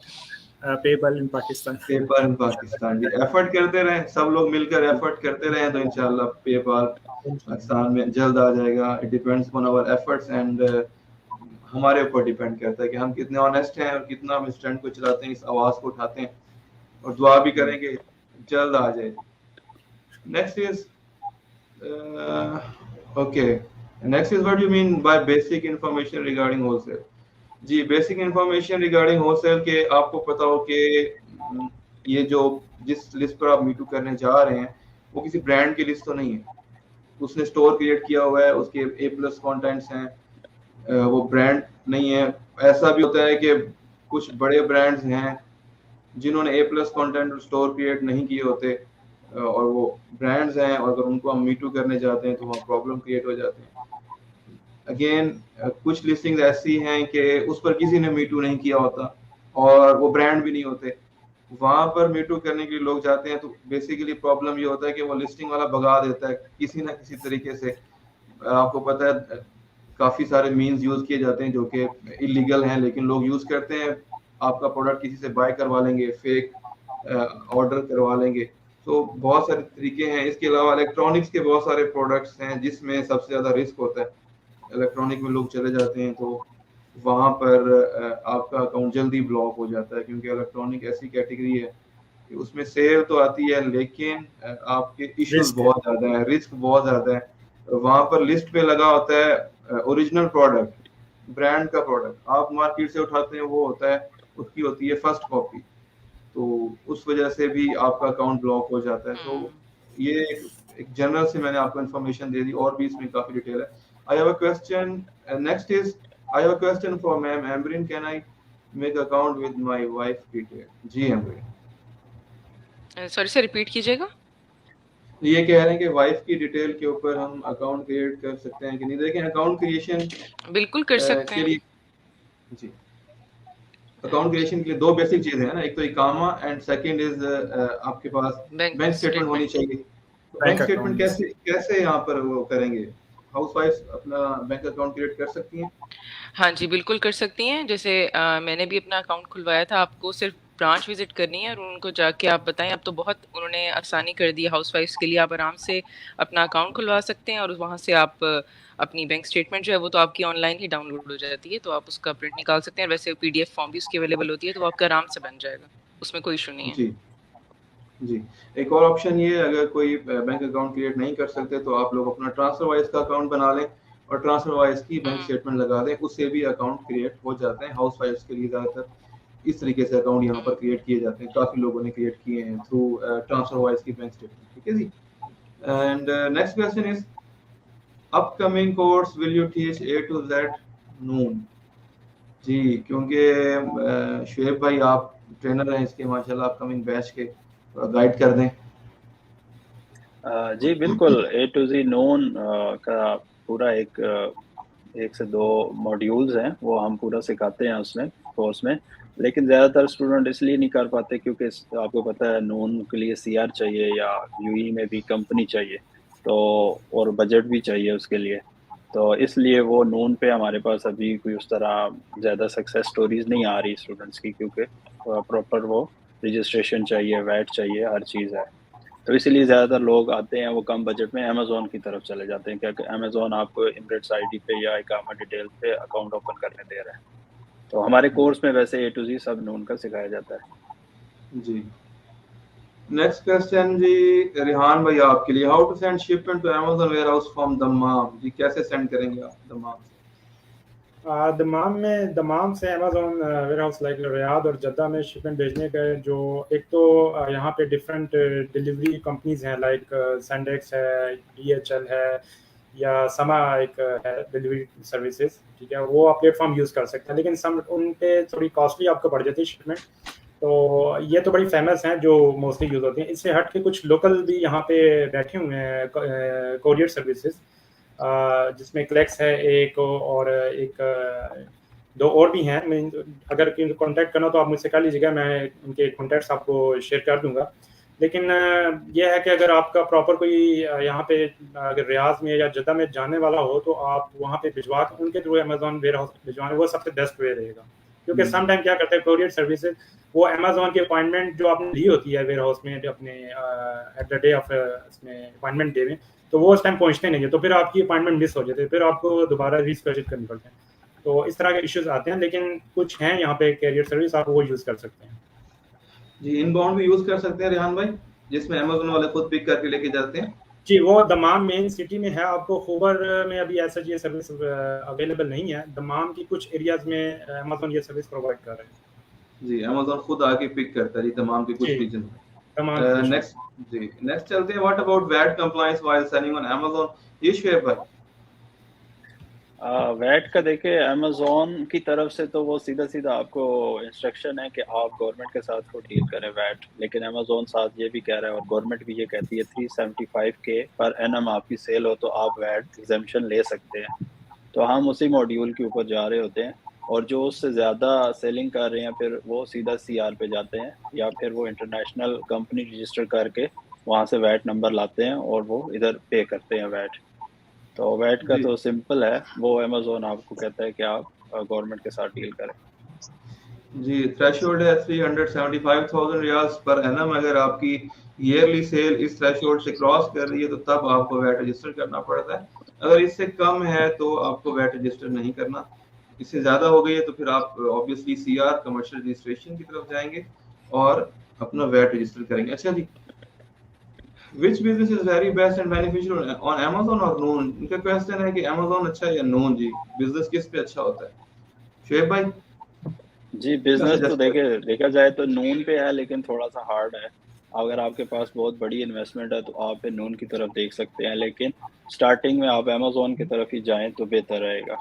[SPEAKER 4] PayPal in Pakistan.
[SPEAKER 1] PayPal in Pakistan जी, एफर्ट करते रहें, सब लोग मिलकर एफर्ट करते रहें तो इंशाल्लाह पेपल पाकिस्तान में जल्द आ जाएगा। It depends on our efforts and हमारे ऊपर डिपेंड करता है कि हम कितने ऑनेस्ट हैं और कितना हम स्टैंड को चलाते हैं, इस आवाज को उठाते हैं, और दुआ भी करेंगे जल्द आ जाए। Next is okay, next is what you mean by basic information regarding wholesale? जी, बेसिक इंफॉर्मेशन रिगार्डिंग होलसेल के आपको पता हो कि ये जो जिस लिस्ट पर आप मीटू करने जा रहे हैं वो किसी ब्रांड की लिस्ट तो नहीं है, उसने स्टोर क्रिएट किया हुआ है, उसके A+ कंटेंट्स हैं, वो ब्रांड नहीं है। ऐसा भी होता है कि कुछ बड़े ब्रांड्स हैं जिन्होंने A+ कंटेंट स्टोर क्रिएट नहीं किए होते और वो ब्रांड्स हैं, और अगर उनको हम मीटू करने जाते हैं तो वहाँ प्रॉब्लम क्रिएट हो जाते हैं। अगेन कुछ लिस्टिंग्स ऐसी हैं कि उस पर किसी ने मीटू नहीं किया होता और वो ब्रांड भी नहीं होते, वहां पर मीटू करने के लिए लोग जाते हैं, तो बेसिकली प्रॉब्लम ये होता है कि वो लिस्टिंग वाला भगा देता है किसी ना किसी तरीके से। आपको पता है काफी सारे मीन्स यूज किए जाते हैं जो कि इलीगल हैं, लेकिन लोग यूज करते हैं। आपका प्रोडक्ट किसी से बाय करवा लेंगे, फेक ऑर्डर करवा लेंगे, तो बहुत सारे तरीके हैं। इसके अलावा इलेक्ट्रॉनिक्स के बहुत सारे प्रोडक्ट्स हैं जिसमें सबसे ज्यादा रिस्क होता है। इलेक्ट्रॉनिक में लोग चले जाते हैं तो वहां पर आपका अकाउंट जल्दी ब्लॉक हो जाता है, क्योंकि इलेक्ट्रॉनिक ऐसी कैटेगरी है कि उसमें सेल तो आती है लेकिन आपके इश्यूज बहुत ज्यादा है, रिस्क बहुत ज्यादा है। वहां पर लिस्ट पे लगा होता है ओरिजिनल प्रोडक्ट, ब्रांड का प्रोडक्ट, आप मार्केट से उठाते हैं वो होता है, उसकी होती है फर्स्ट कॉपी, तो उस वजह से भी आपका अकाउंट ब्लॉक हो जाता है। तो ये एक जनरल से मैंने आपको इन्फॉर्मेशन दे दी, और भी इसमें काफी डिटेल है। I have a question. Next is, I have a question for ma'am Ambreen. Can I make account with my wife detail? जी Ambreen.
[SPEAKER 6] सॉरी सर, रिपीट कीजिएगा।
[SPEAKER 1] ये कह रहे हैं कि वाइफ की डिटेल के ऊपर हम अकाउंट क्रिएट कर सकते हैं कि नहीं। देखें, अकाउंट क्रिएशन
[SPEAKER 6] बिल्कुल कर सकते हैं
[SPEAKER 1] जी। अकाउंट क्रिएशन के लिए दो बेसिक चीजें हैं ना, एक तो इकामा एंड सेकंड इज आपके पास बैंक स्टेटमेंट होनी चाहिए। बैंक स्टेटमेंट कैसे यहाँ पर वो करेंगे? हाउसवाइफ अपना बैंक अकाउंट क्रिएट कर सकती हैं?
[SPEAKER 6] हाँ जी, बिल्कुल कर सकती हैं। जैसे मैंने भी अपना अकाउंट खुलवाया था, आपको सिर्फ ब्रांच विजिट करनी है और उनको जाके आप बताएं। अब तो बहुत उन्होंने आसानी कर दी है हाउसवाइफ्स के लिए, आप आराम से अपना अकाउंट खुलवा सकते हैं और वहाँ से आप अपनी बैंक स्टेटमेंट जो है वो तो आपकी ऑनलाइन ही डाउनलोड हो जाती है, तो आप उसका प्रिंट निकाल सकते हैं। वैसे PDF फॉर्म भी उसकी अवेलेबल होती है, तो आपका आराम से बन जाएगा, उसमें कोई इशू नहीं है।
[SPEAKER 1] जी जी, एक और ऑप्शन ये है, अगर कोई बैंक अकाउंट क्रिएट नहीं कर सकते तो आप लोग अपना ट्रांसफर वाइज का अकाउंट बना लें और ट्रांसफर वाइज की बैंक स्टेटमेंट लगा दें, उससे भी अकाउंट क्रिएट हो जाते हैं। हाउस वाइफ्स के लिए ज़्यादातर इस तरीके से अकाउंट यहाँ पर क्रिएट किए जाते हैं, काफ़ी लोगों ने क्रिएट किए हैं थ्रू ट्रांसफर वाइज की बैंक स्टेटमेंट। ठीक है जी। And next question is upcoming course will you teach A to Z Noon? जी, क्योंकि शुएब भाई आप ट्रेनर हैं इसके माशाल्लाह, अपकमिंग बैच के थोड़ा गाइड कर दें।
[SPEAKER 2] जी बिल्कुल, A to Z नोन का पूरा एक से दो मॉड्यूल्स हैं, वो हम पूरा सिखाते हैं उसमें कोर्स में। लेकिन ज़्यादातर स्टूडेंट इसलिए नहीं कर पाते क्योंकि आपको पता है नून के लिए CR चाहिए या UAE में भी कंपनी चाहिए, तो और बजट भी चाहिए उसके लिए, तो इसलिए वो नून पे हमारे पास अभी कोई उस तरह ज़्यादा सक्सेस स्टोरीज नहीं आ रही स्टूडेंट्स की, क्योंकि प्रॉपर वो रजिस्ट्रेशन चाहिए, वैट चाहिए, हर चीज़ है। तो इसीलिए ज़्यादातर लोग आते हैं, वो कम बजट में अमेज़ॉन की तरफ चले जाते हैं, क्योंकि अमेज़ॉन आपको एमिरेट्स ID पे या इकामा डिटेल पे अकाउंट ओपन करने दे रहा है। तो हमारे कोर्स में वैसे A to Z सब नून का सिखाया जाता है।
[SPEAKER 1] जी, नेक्स्ट क्वेश्चन जी रिहान भाई आपके लिए, how to send shipment to Amazon warehouse from Dammam? जी, कैसे सेंड करेंगे आप दमाम से?
[SPEAKER 3] दमाम से अमेज़ॉन वेयरहाउस लाइक रियाद और जद्दा में शिपमेंट भेजने का जो एक तो यहाँ पे डिफरेंट डिलीवरी कंपनीज हैं, लाइक सेंडेक्स है, DHL है, या समा एक है डिलीवरी सर्विसेज। ठीक है, वो आप प्लेटफॉर्म यूज़ कर सकते हैं, लेकिन सम उन पे थोड़ी कॉस्टली आपको पड़ जाती है शिपमेंट। तो ये तो बड़ी फेमस हैं जो मोस्टली यूज़ होती हैं। इससे हट के कुछ लोकल भी यहाँ पे बैठे हुए हैं कोरियर सर्विसेज, जिसमें क्लेक्स है एक, और एक दो और भी हैं। मैं अगर कांटेक्ट करना तो आप मुझसे कर लीजिएगा, मैं उनके कॉन्टैक्ट्स आपको शेयर कर दूंगा। लेकिन यह है कि अगर आपका प्रॉपर कोई यहाँ पे अगर रियाज में या जद्दा में जाने वाला हो तो आप वहाँ पे भिजवा के उनके थ्रू अमेज़ॉन वेयरहाउस भिजवाने, वो सबसे बेस्ट वे रहेगा। क्योंकि सम टाइम क्या करते हैं कोरियर सर्विसेज, वो अमेज़ॉन की अपॉइंटमेंट जो आपने ली होती है वेयरहाउस में अपने एट द डे ऑफ इसमें अपॉइंटमेंट डे में, तो वो उस टाइम पहुंचते नहीं है, तो फिर आपकी अपॉइंटमेंट मिस हो जाती है, फिर आपको दोबारा रीस्केड्यूल करनी पड़ती है। तो इस तरह के इश्यूज आते हैं, लेकिन कुछ हैं यहाँ पे कैरियर सर्विस, आप वो यूज़ कर सकते हैं।
[SPEAKER 1] जी, इनबाउंड भी यूज़ कर सकते हैं रिहान भाई, जिसमें अमेज़न वाले खुद पिक करके लेके जाते हैं?
[SPEAKER 3] जी, वो दमाम मेन सिटी में है, आपको खुबर में अभी ऐसा ये सर्विस अवेलेबल नहीं है। दमाम की कुछ एरियाज में अमेज़न ये सर्विस प्रोवाइड कर रहे हैं।
[SPEAKER 1] जी, अमेज़न खुद आके पिक करता है जी दमाम के कुछ रीजन में। नेक्स्ट चलते हैं, what about VAT compliance while selling on Amazon? ये शुएब भाई
[SPEAKER 2] वैट का देखिए अमेज़ॉन की तरफ से तो वो सीधा सीधा आपको इंस्ट्रक्शन है कि आप गवर्नमेंट के साथ को डील करें वैट, लेकिन अमेज़ॉन साथ ये भी कह रहा है और गवर्नमेंट भी ये कहती है 375K पर एनम आपकी सेल हो तो आप वैट एग्जेम्पशन ले सकते हैं। तो हम उसी मॉड्यूल के ऊपर जा रहे होते हैं, और जो उससे ज़्यादा सेलिंग कर रहे हैं फिर वो सीधा CR पे जाते हैं, या फिर वो इंटरनेशनल कंपनी रजिस्टर करके वहाँ से वैट नंबर लाते हैं और वो इधर पे करते हैं वैट। तो वैट का तो सिंपल है, वो अमेज़ॉन आपको कहता है कि आप गवर्नमेंट के साथ डील करें।
[SPEAKER 1] जी, थ्रेशोल्ड है 375,000 रियाल्स पर एनम। अगर आपकी ईयरली सेल इस थ्रेशोल्ड से क्रॉस कर रही है तो तब आपको वैट रजिस्टर करना पड़ता है। अगर इससे कम है तो आपको वैट रजिस्टर नहीं करना। इससे ज़्यादा हो गई है तो फिर आप ऑब्वियसली CR कमर्शियल रजिस्ट्रेशन की तरफ जाएंगे और अपना वैट रजिस्टर करेंगे। अच्छा जी, Which business is very best and beneficial on Amazon और नून? इनका क्वेश्चन है कि Amazon अच्छा है या नून? जी, बिजनेस किस पे अच्छा होता है शुएब भाई?
[SPEAKER 2] जी, बिजनेस तो देखा जाए तो नून पे है, लेकिन थोड़ा सा हार्ड है। अगर आपके पास बहुत बड़ी इन्वेस्टमेंट है तो आप नून की तरफ देख सकते हैं, लेकिन स्टार्टिंग में आप अमेज़ॉन की तरफ ही जाएं तो बेहतर रहेगा,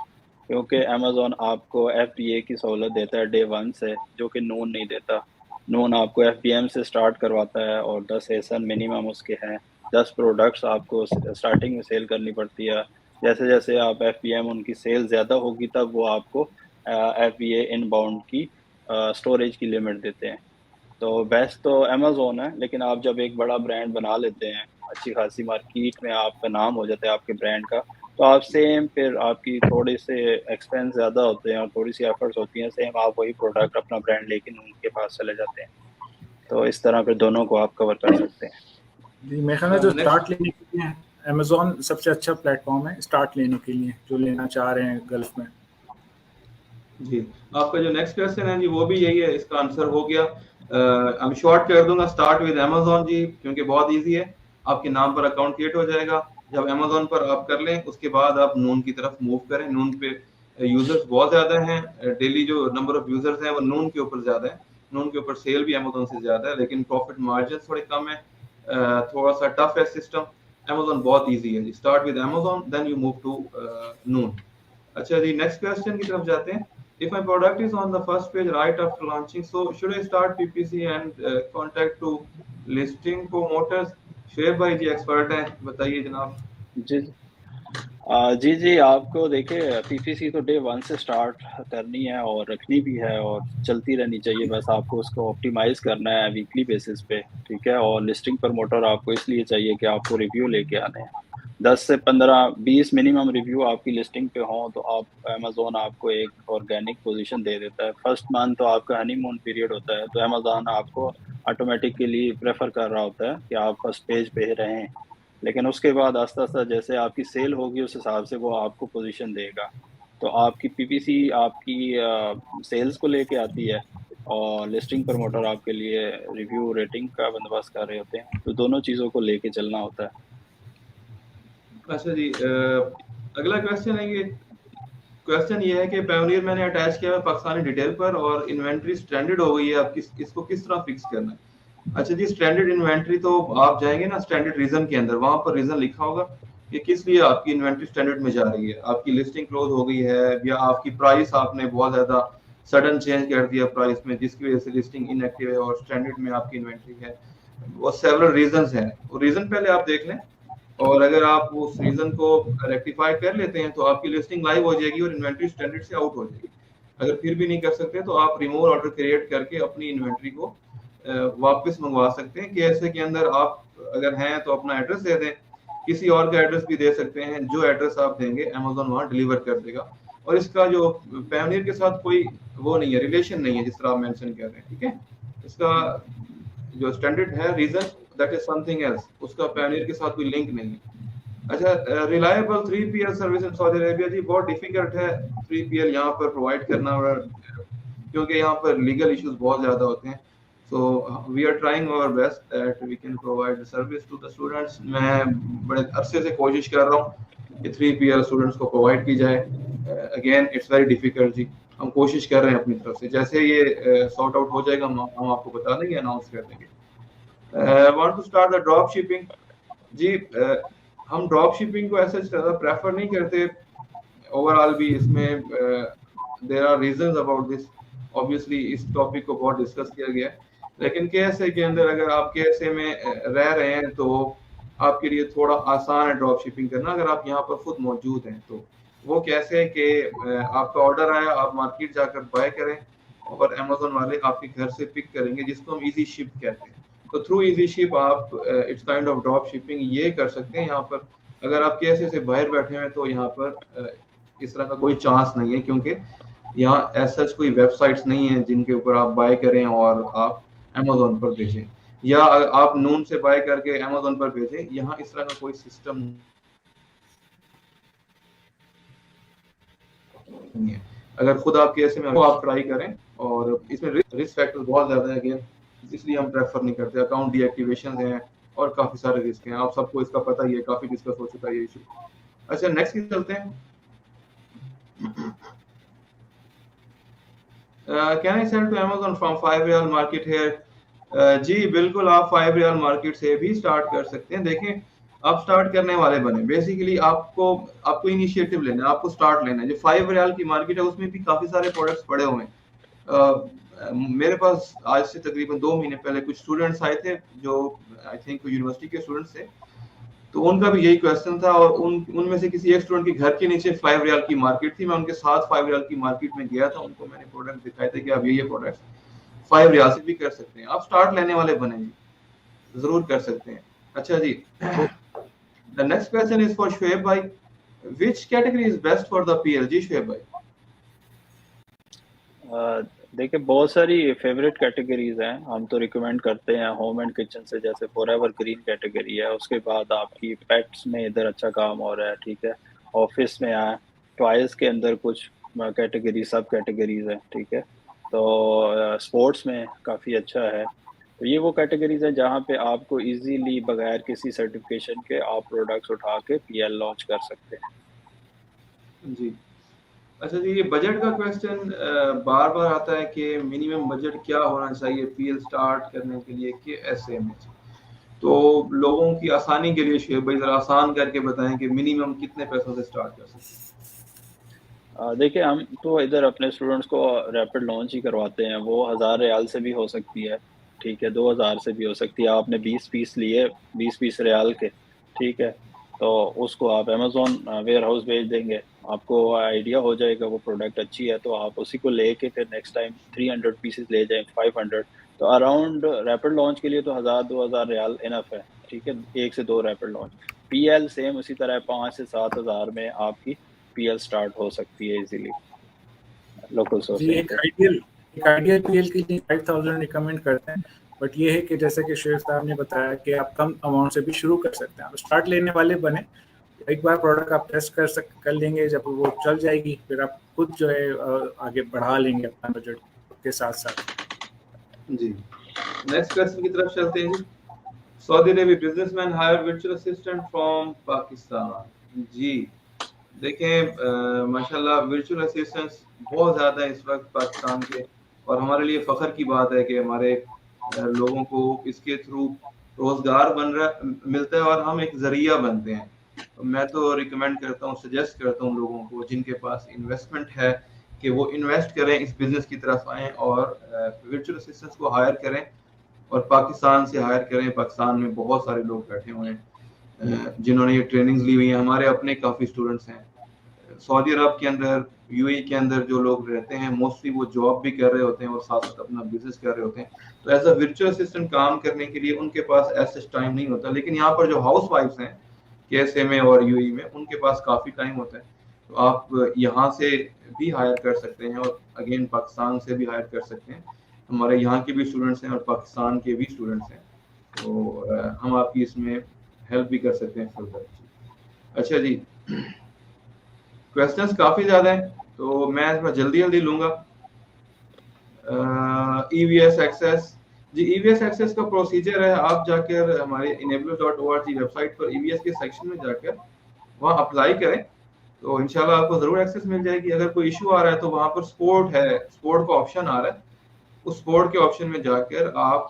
[SPEAKER 2] क्योंकि अमेज़ॉन आपको FBA की सहूलत देता है डे 1 से, जो कि नून नहीं देता। नून आपको FBM से स्टार्ट करवाता है और 10 एसन मिनिमम उसके हैं, 10 प्रोडक्ट्स आपको स्टार्टिंग में सेल करनी पड़ती है। जैसे जैसे आप FBM उनकी सेल ज़्यादा होगी तब वो आपको FBA इनबाउंड की स्टोरेज की लिमिट देते हैं। तो बेस्ट तो अमेज़ॉन है, लेकिन आप जब एक बड़ा ब्रांड बना लेते हैं, अच्छी खासी मार्केट में आपका नाम हो जाता है आपके ब्रांड का, तो आप सेम फिर आपकी थोड़े से एक्सपेंस ज़्यादा होते हैं और थोड़ी सी एफर्ट्स होती हैं, सेम आप वही प्रोडक्ट अपना ब्रांड लेकिन उनके पास चले जाते हैं। तो इस तरह फिर दोनों को आप कवर कर सकते हैं।
[SPEAKER 4] जी मेरे ख्याल में जो स्टार्ट लेने के लिए अमेज़ॉन सबसे अच्छा प्लेटफॉर्म है स्टार्ट लेने के लिए, जो लेना चाह रहे हैं गल्फ में।
[SPEAKER 1] जी आपका जो नेक्स्ट क्वेश्चन है जी वो भी यही है, इसका आंसर हो गया। हम शॉर्ट कर दूंगा, स्टार्ट विद अमेज़ॉन जी, क्योंकि बहुत इजी है। आपके नाम पर अकाउंट क्रिएट हो जाएगा। जब अमेज़ॉन पर आप कर लें उसके बाद आप नून की तरफ मूव करें। नून पे यूजर्स बहुत ज्यादा हैं, डेली जो नंबर ऑफ यूजर्स हैं वो नून के ऊपर ज्यादा है। नून के ऊपर सेल भी अमेज़ॉन से ज्यादा है, लेकिन प्रॉफिट मार्जिन थोड़े कम है, थोड़ा सा टफ है सिस्टम। अमेज़ॉन बहुत इजी है जी, start with Amazon then you move to Noon. अच्छा जी नेक्स्ट क्वेश्चन की तरफ जाते हैं। If my product is on the first page right after launching, so should I start PPC and contact to listing promoters? शेर भाई जी expert हैं, बताइए जनाब।
[SPEAKER 2] जी आपको देखिए पीपीसी तो डे 1 से स्टार्ट करनी है और रखनी भी है और चलती रहनी चाहिए। बस आपको उसको ऑप्टिमाइज करना है वीकली बेसिस पे, ठीक है। और लिस्टिंग प्रमोटर आपको इसलिए चाहिए कि आपको रिव्यू लेके आने हैं। 10 से 15-20 मिनिमम रिव्यू आपकी लिस्टिंग पे हो तो आप अमेज़ॉन आपको एक ऑर्गेनिक पोजीशन दे देता है। फर्स्ट मंथ तो आपका हनीमून पीरियड होता है, तो अमेज़ॉन आपको ऑटोमेटिकली प्रेफर कर रहा होता है कि आप फर्स्ट पेज पे रहें। लेकिन उसके बाद आस्ता आस्ता जैसे आपकी सेल होगी उस हिसाब से वो आपको पोजीशन देगा। तो आपकी पीपीसी आपकी सेल्स को लेके आती है और लिस्टिंग प्रमोटर आपके लिए रिव्यू रेटिंग का बंदोबस्त कर रहे होते हैं। तो दोनों चीज़ों को लेके चलना होता है।
[SPEAKER 1] अच्छा जी अगला क्वेश्चन है, ये क्वेश्चन ये है कि पायोनियर मैंने अटैच किया है पाकिस्तानी डिटेल पर और इन्वेंट्री स्टैंडर्ड हो गई है, आप इसको किस तरह फिक्स करना है? अच्छा जी स्टैंडर्ड इन्वेंट्री तो आप जाएंगे ना स्टैंडर्ड रीजन के अंदर, वहां पर रीजन लिखा होगा कि किस लिए आपकी इन्वेंट्री स्टैंडर्ड में जा रही है। आपकी लिस्टिंग क्लोज हो गई है या आपकी प्राइस आपने बहुत ज्यादा सडन चेंज कर दिया प्राइस में, जिसकी वजह से लिस्टिंग इनएक्टिव है और स्टैंडर्ड में आपकी इन्वेंट्री है। वो सेवरल रीजंस हैं, वो रीजन पहले आप देख लें और अगर आप उस रीजन को रेक्टिफाई कर लेते हैं तो आपकी लिस्टिंग लाइव हो जाएगी और इन्वेंट्री स्टैंडर्ड से आउट हो जाएगी। अगर फिर भी नहीं कर सकते तो आप रिमूव ऑर्डर क्रिएट करके अपनी इन्वेंट्री को वापस मंगवा सकते हैं। केएसए के अंदर आप अगर हैं तो अपना एड्रेस दे दें, किसी और का एड्रेस भी दे सकते हैं। जो एड्रेस आप देंगे अमेज़ॉन वहां डिलीवर कर देगा और इसका जो पायोनियर के साथ कोई वो नहीं है, रिलेशन नहीं है जिस तरह आप मेंशन कर रहे हैं, ठीक है। इसका जो स्टैंडर्ड है region that is something else, उसका पायोनियर के साथ कोई लिंक नहीं है। अच्छा reliable 3PL service in Saudi Arabia जी, बहुत डिफिकल्ट है 3PL यहाँ पर प्रोवाइड करना क्योंकि यहाँ पर लीगल इश्यूज बहुत ज्यादा होते हैं। So we are trying our best that we can provide the service to the students. मैं बड़े अरसे से कोशिश कर रहा हूँ कि 3PL स्टूडेंट्स को प्रोवाइड की जाए। Again it's very difficult जी, हम कोशिश कर रहे हैं अपनी तरफ से। जैसे ये सॉर्ट आउट हो जाएगा हम आपको बता देंगे, अनाउंस कर देंगे। Want to start the drop shipping जी, हम ड्रॉप शिपिंग को ऐसे ज़्यादा प्रेफर नहीं करते ओवरऑल भी। इसमें there are reasons about this, obviously इस टॉपिक को बहुत डिस्कस किया गया है। लेकिन केएसए के अंदर अगर आप केएसए में रह रहे हैं तो आपके लिए थोड़ा आसान है ड्रॉप शिपिंग करना, अगर आप यहाँ पर खुद मौजूद हैं तो। वो कैसे है कि आपका ऑर्डर आया, आप मार्केट जाकर बाय करें और अमेज़ॉन वाले आपके घर से पिक करेंगे, जिसको हम इजी शिप कहते हैं। तो थ्रू इजी शिप आप it's kind of drop shipping ये कर सकते हैं। यहाँ पर अगर आप केएसए से बाहर बैठे हैं तो यहाँ पर इस तरह का कोई चांस नहीं है, क्योंकि यहाँ ऐसा कोई वेबसाइट्स नहीं है जिनके ऊपर आप बाय करें और आप अमेज़ॉन पर भेजें, या आप नून से बाय करके अमेज़ॉन पर भेजें। यहाँ इस तरह का कोई सिस्टम नहीं है। अगर खुद आप केएसए में आप ट्राई करें, और इसमें रिस्क फैक्टर बहुत ज्यादा है अगेन, इसलिए हम प्रेफर नहीं करते। अकाउंट डीएक्टिवेशन हैं और काफी सारे रिस्क हैं, आप सबको इसका पता ही है, काफी डिस्कस हो चुका है ये इशू। अच्छा नेक्स्ट की चलते हैं। Can I sell to Amazon from 5 riyal market here? जी बिल्कुल, आप 5 रियाल मार्केट से भी स्टार्ट कर सकते हैं। देखें आप स्टार्ट करने वाले बने, बेसिकली आपको इनिशिएटिव लेना है, आपको स्टार्ट लेना है। जो 5 रियाल की मार्केट है उसमें भी काफी सारे प्रोडक्ट्स पड़े हुए हैं। मेरे पास आज से तकरीबन 2 महीने पहले कुछ स्टूडेंट्स आए थे जो आई थिंक यूनिवर्सिटी के स्टूडेंट्स थे, तो उनका भी यही क्वेश्चन था और उनमें से किसी एक स्टूडेंट के घर के नीचे 5 रियाल की मार्केट थी। मैं उनके साथ 5 रियाल की मार्केट में गया था, उनको मैंने प्रोडक्ट दिखाए थे कि आप ये प्रोडक्ट्स 5 रियाल से भी कर सकते हैं। आप स्टार्ट लेने वाले बने जी, जरूर कर सकते हैं। अच्छा जी the next question is for Shoaib भाई। Which category is best for the PLG, Shoaib भाई?
[SPEAKER 2] देखिए बहुत सारी फेवरेट कैटेगरीज हैं, हम तो रिकमेंड करते हैं होम एंड किचन से, जैसे फॉरएवर ग्रीन कैटेगरी है, उसके बाद आपकी पेट्स में इधर अच्छा काम हो रहा है, ठीक है, ऑफिस में आए, टॉयज के अंदर कुछ कैटेगरी सब कैटेगरीज है, ठीक है, तो स्पोर्ट्स में काफ़ी अच्छा है। तो ये वो कैटेगरीज हैं जहाँ पे आपको इजीली बगैर किसी सर्टिफिकेशन के आप प्रोडक्ट्स उठा के पीएल लॉन्च कर सकते हैं।
[SPEAKER 1] जी, अच्छा जी, ये बजट का क्वेश्चन बार बार आता है कि मिनिमम बजट क्या होना चाहिए पीएल स्टार्ट करने के लिए कि ऐसे में, तो लोगों की आसानी के लिए शुएब भाई जरा आसान करके बताएं कि मिनिमम कितने पैसों से स्टार्ट कर सकते हैं?
[SPEAKER 2] देखिए हम तो इधर अपने स्टूडेंट्स को रैपिड लॉन्च ही करवाते हैं, वो 1000 रियाल से भी हो सकती है, ठीक है, 2000 से भी हो सकती है। आपने 20 पीस लिए 20 पीस रियाल के, ठीक है, तो उसको आप अमेज़ॉन वेयर हाउस भेज देंगे, आपको आइडिया हो जाएगा वो प्रोडक्ट अच्छी है तो आप उसी को लेके फिर नेक्स्ट टाइम 300 पीसेस ले जाएं, 500, तो अराउंड रैपिड लॉन्च के लिए तो 1000-2000 रियाल इनफ है, ठीक है, 1 से 2 रैपिड लॉन्च। पीएल सेम उसी तरह 5 से 7000 में आपकी पीएल स्टार्ट हो सकती है इजीली लोकल सोर्सिंग।
[SPEAKER 4] एक आइडियल पीएल के लिए 5000 रिकमेंड करते हैं, बट ये है कि जैसे कि शेख साहब ने बताया कि आप कम अमाउंट से भी शुरू कर सकते हैं। आप स्टार्ट लेने वाले बने, एक बार प्रोडक्ट आप टेस्ट कर लेंगे, जब वो चल जाएगी फिर आप खुद जो है आगे बढ़ा लेंगे अपना बजट के साथ साथ। जी,
[SPEAKER 1] नेक्स्ट क्वेश्चन की तरफ चलते हैं जी। Saudi Arab businessman hire virtual assistant from Pakistan. जी देखें, माशाल्लाह वर्चुअल असिस्टेंट्स बहुत ज़्यादा इस वक्त पाकिस्तान के, और हमारे लिए फ़ख्र की बात है कि हमारे लोगों को इसके थ्रू रोज़गार मिलता है और हम एक ज़रिया बनते हैं। तो मैं तो रिकमेंड करता हूँ, सजेस्ट करता हूँ लोगों को जिनके पास इन्वेस्टमेंट है कि वो इन्वेस्ट करें, इस बिज़नेस की तरफ आएँ और वर्चुअल असिस्टेंट्स को हायर करें और पाकिस्तान से हायर करें। पाकिस्तान में बहुत सारे लोग बैठे हुए हैं जिन्होंने ये ट्रेनिंग्स ली हुई हैं, हमारे अपने काफ़ी स्टूडेंट्स हैं। सऊदी अरब के अंदर, यूएई के अंदर जो लोग रहते हैं मोस्टली वो जॉब भी कर रहे होते हैं और साथ साथ अपना बिजनेस कर रहे होते हैं, तो एज अ वर्चुअल असिस्टेंट काम करने के लिए उनके पास ऐसा टाइम नहीं होता। लेकिन यहाँ पर जो हाउस वाइफ्स हैं केएसए में और यूएई में, उनके पास काफ़ी टाइम होता है, तो आप यहाँ से भी हायर कर सकते हैं और अगेन पाकिस्तान से भी हायर कर सकते हैं। हमारे यहाँ के भी स्टूडेंट्स हैं और पाकिस्तान के भी स्टूडेंट्स हैं, तो हम आपकी इसमें हेल्प भी कर सकते हैं फर्दर। अच्छा जी, क्वेश्चंस काफ़ी ज़्यादा हैं तो मैं जल्दी लूँगा। ईवीएस एक्सेस जी, ईवीएस एक्सेस का प्रोसीजर है, आप जाकर हमारे enablers.org वेबसाइट पर ईवीएस के सेक्शन में जाकर वहाँ अप्लाई करें तो इंशाल्लाह आपको ज़रूर एक्सेस मिल जाएगी। अगर कोई इशू आ रहा है तो वहाँ पर सपोर्ट है, सपोर्ट का ऑप्शन आ रहा है, उस सपोर्ट के ऑप्शन में जाकर आप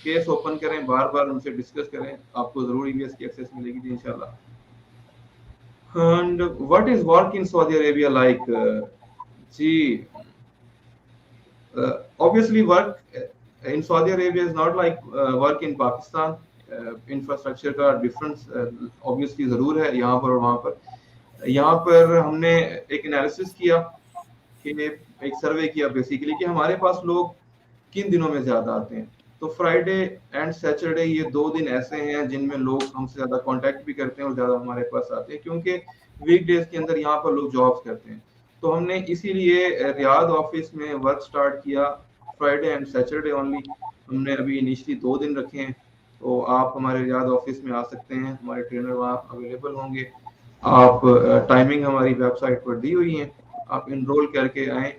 [SPEAKER 1] केस ओपन करें, बार बार उनसे डिस्कस करें, आपको ज़रूर ईवीएस की एक्सेस मिलेगी जी इंशाल्लाह। And what is work in Saudi Arabia like? Obviously work in Saudi Arabia is not like work in Pakistan. Infrastructure का difference obviously ज़रूर है यहाँ पर और वहाँ पर। यहाँ पर हमने एक एनालिसिस किया कि एक सर्वे किया बेसिकली कि हमारे पास लोग किन दिनों में ज़्यादा आते हैं, तो फ्राइडे एंड सैटरडे ये 2 दिन ऐसे हैं जिनमें लोग हमसे ज़्यादा कांटेक्ट भी करते हैं और ज़्यादा हमारे पास आते हैं, क्योंकि वीकडेज के अंदर यहाँ पर लोग जॉब्स करते हैं। तो हमने इसीलिए रियाद ऑफिस में वर्क स्टार्ट किया फ्राइडे एंड सैटरडे ओनली। हमने अभी इनिशियली 2 दिन रखे हैं, तो आप हमारे रियाद ऑफिस में आ सकते हैं, हमारे ट्रेनर वहाँ अवेलेबल होंगे। आप टाइमिंग हमारी वेबसाइट पर दी हुई है, आप इनरोल करके आएँ।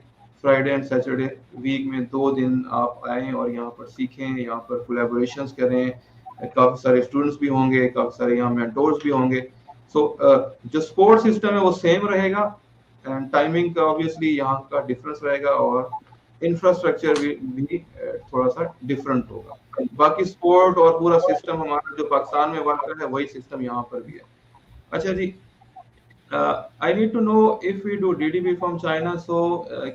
[SPEAKER 1] फ्राइडे एंड सैटरडे वीक में 2 दिन आप आएँ और यहाँ पर सीखें, यहाँ पर कोलैबोरेशंस करें, काफ़ी सारे स्टूडेंट्स भी होंगे, काफ़ी सारे यहाँ मेंटोर्स भी होंगे। सो जो सपोर्ट सिस्टम है वो सेम रहेगा एंड टाइमिंग का ऑब्वियसली यहाँ का डिफरेंस रहेगा और इंफ्रास्ट्रक्चर भी थोड़ा सा डिफरेंट होगा। बाकी सपोर्ट और पूरा सिस्टम हमारा जो पाकिस्तान में वर्क कर रहा है वही सिस्टम यहाँ पर भी है। अच्छा जी, I need to know if we do DDP from China, so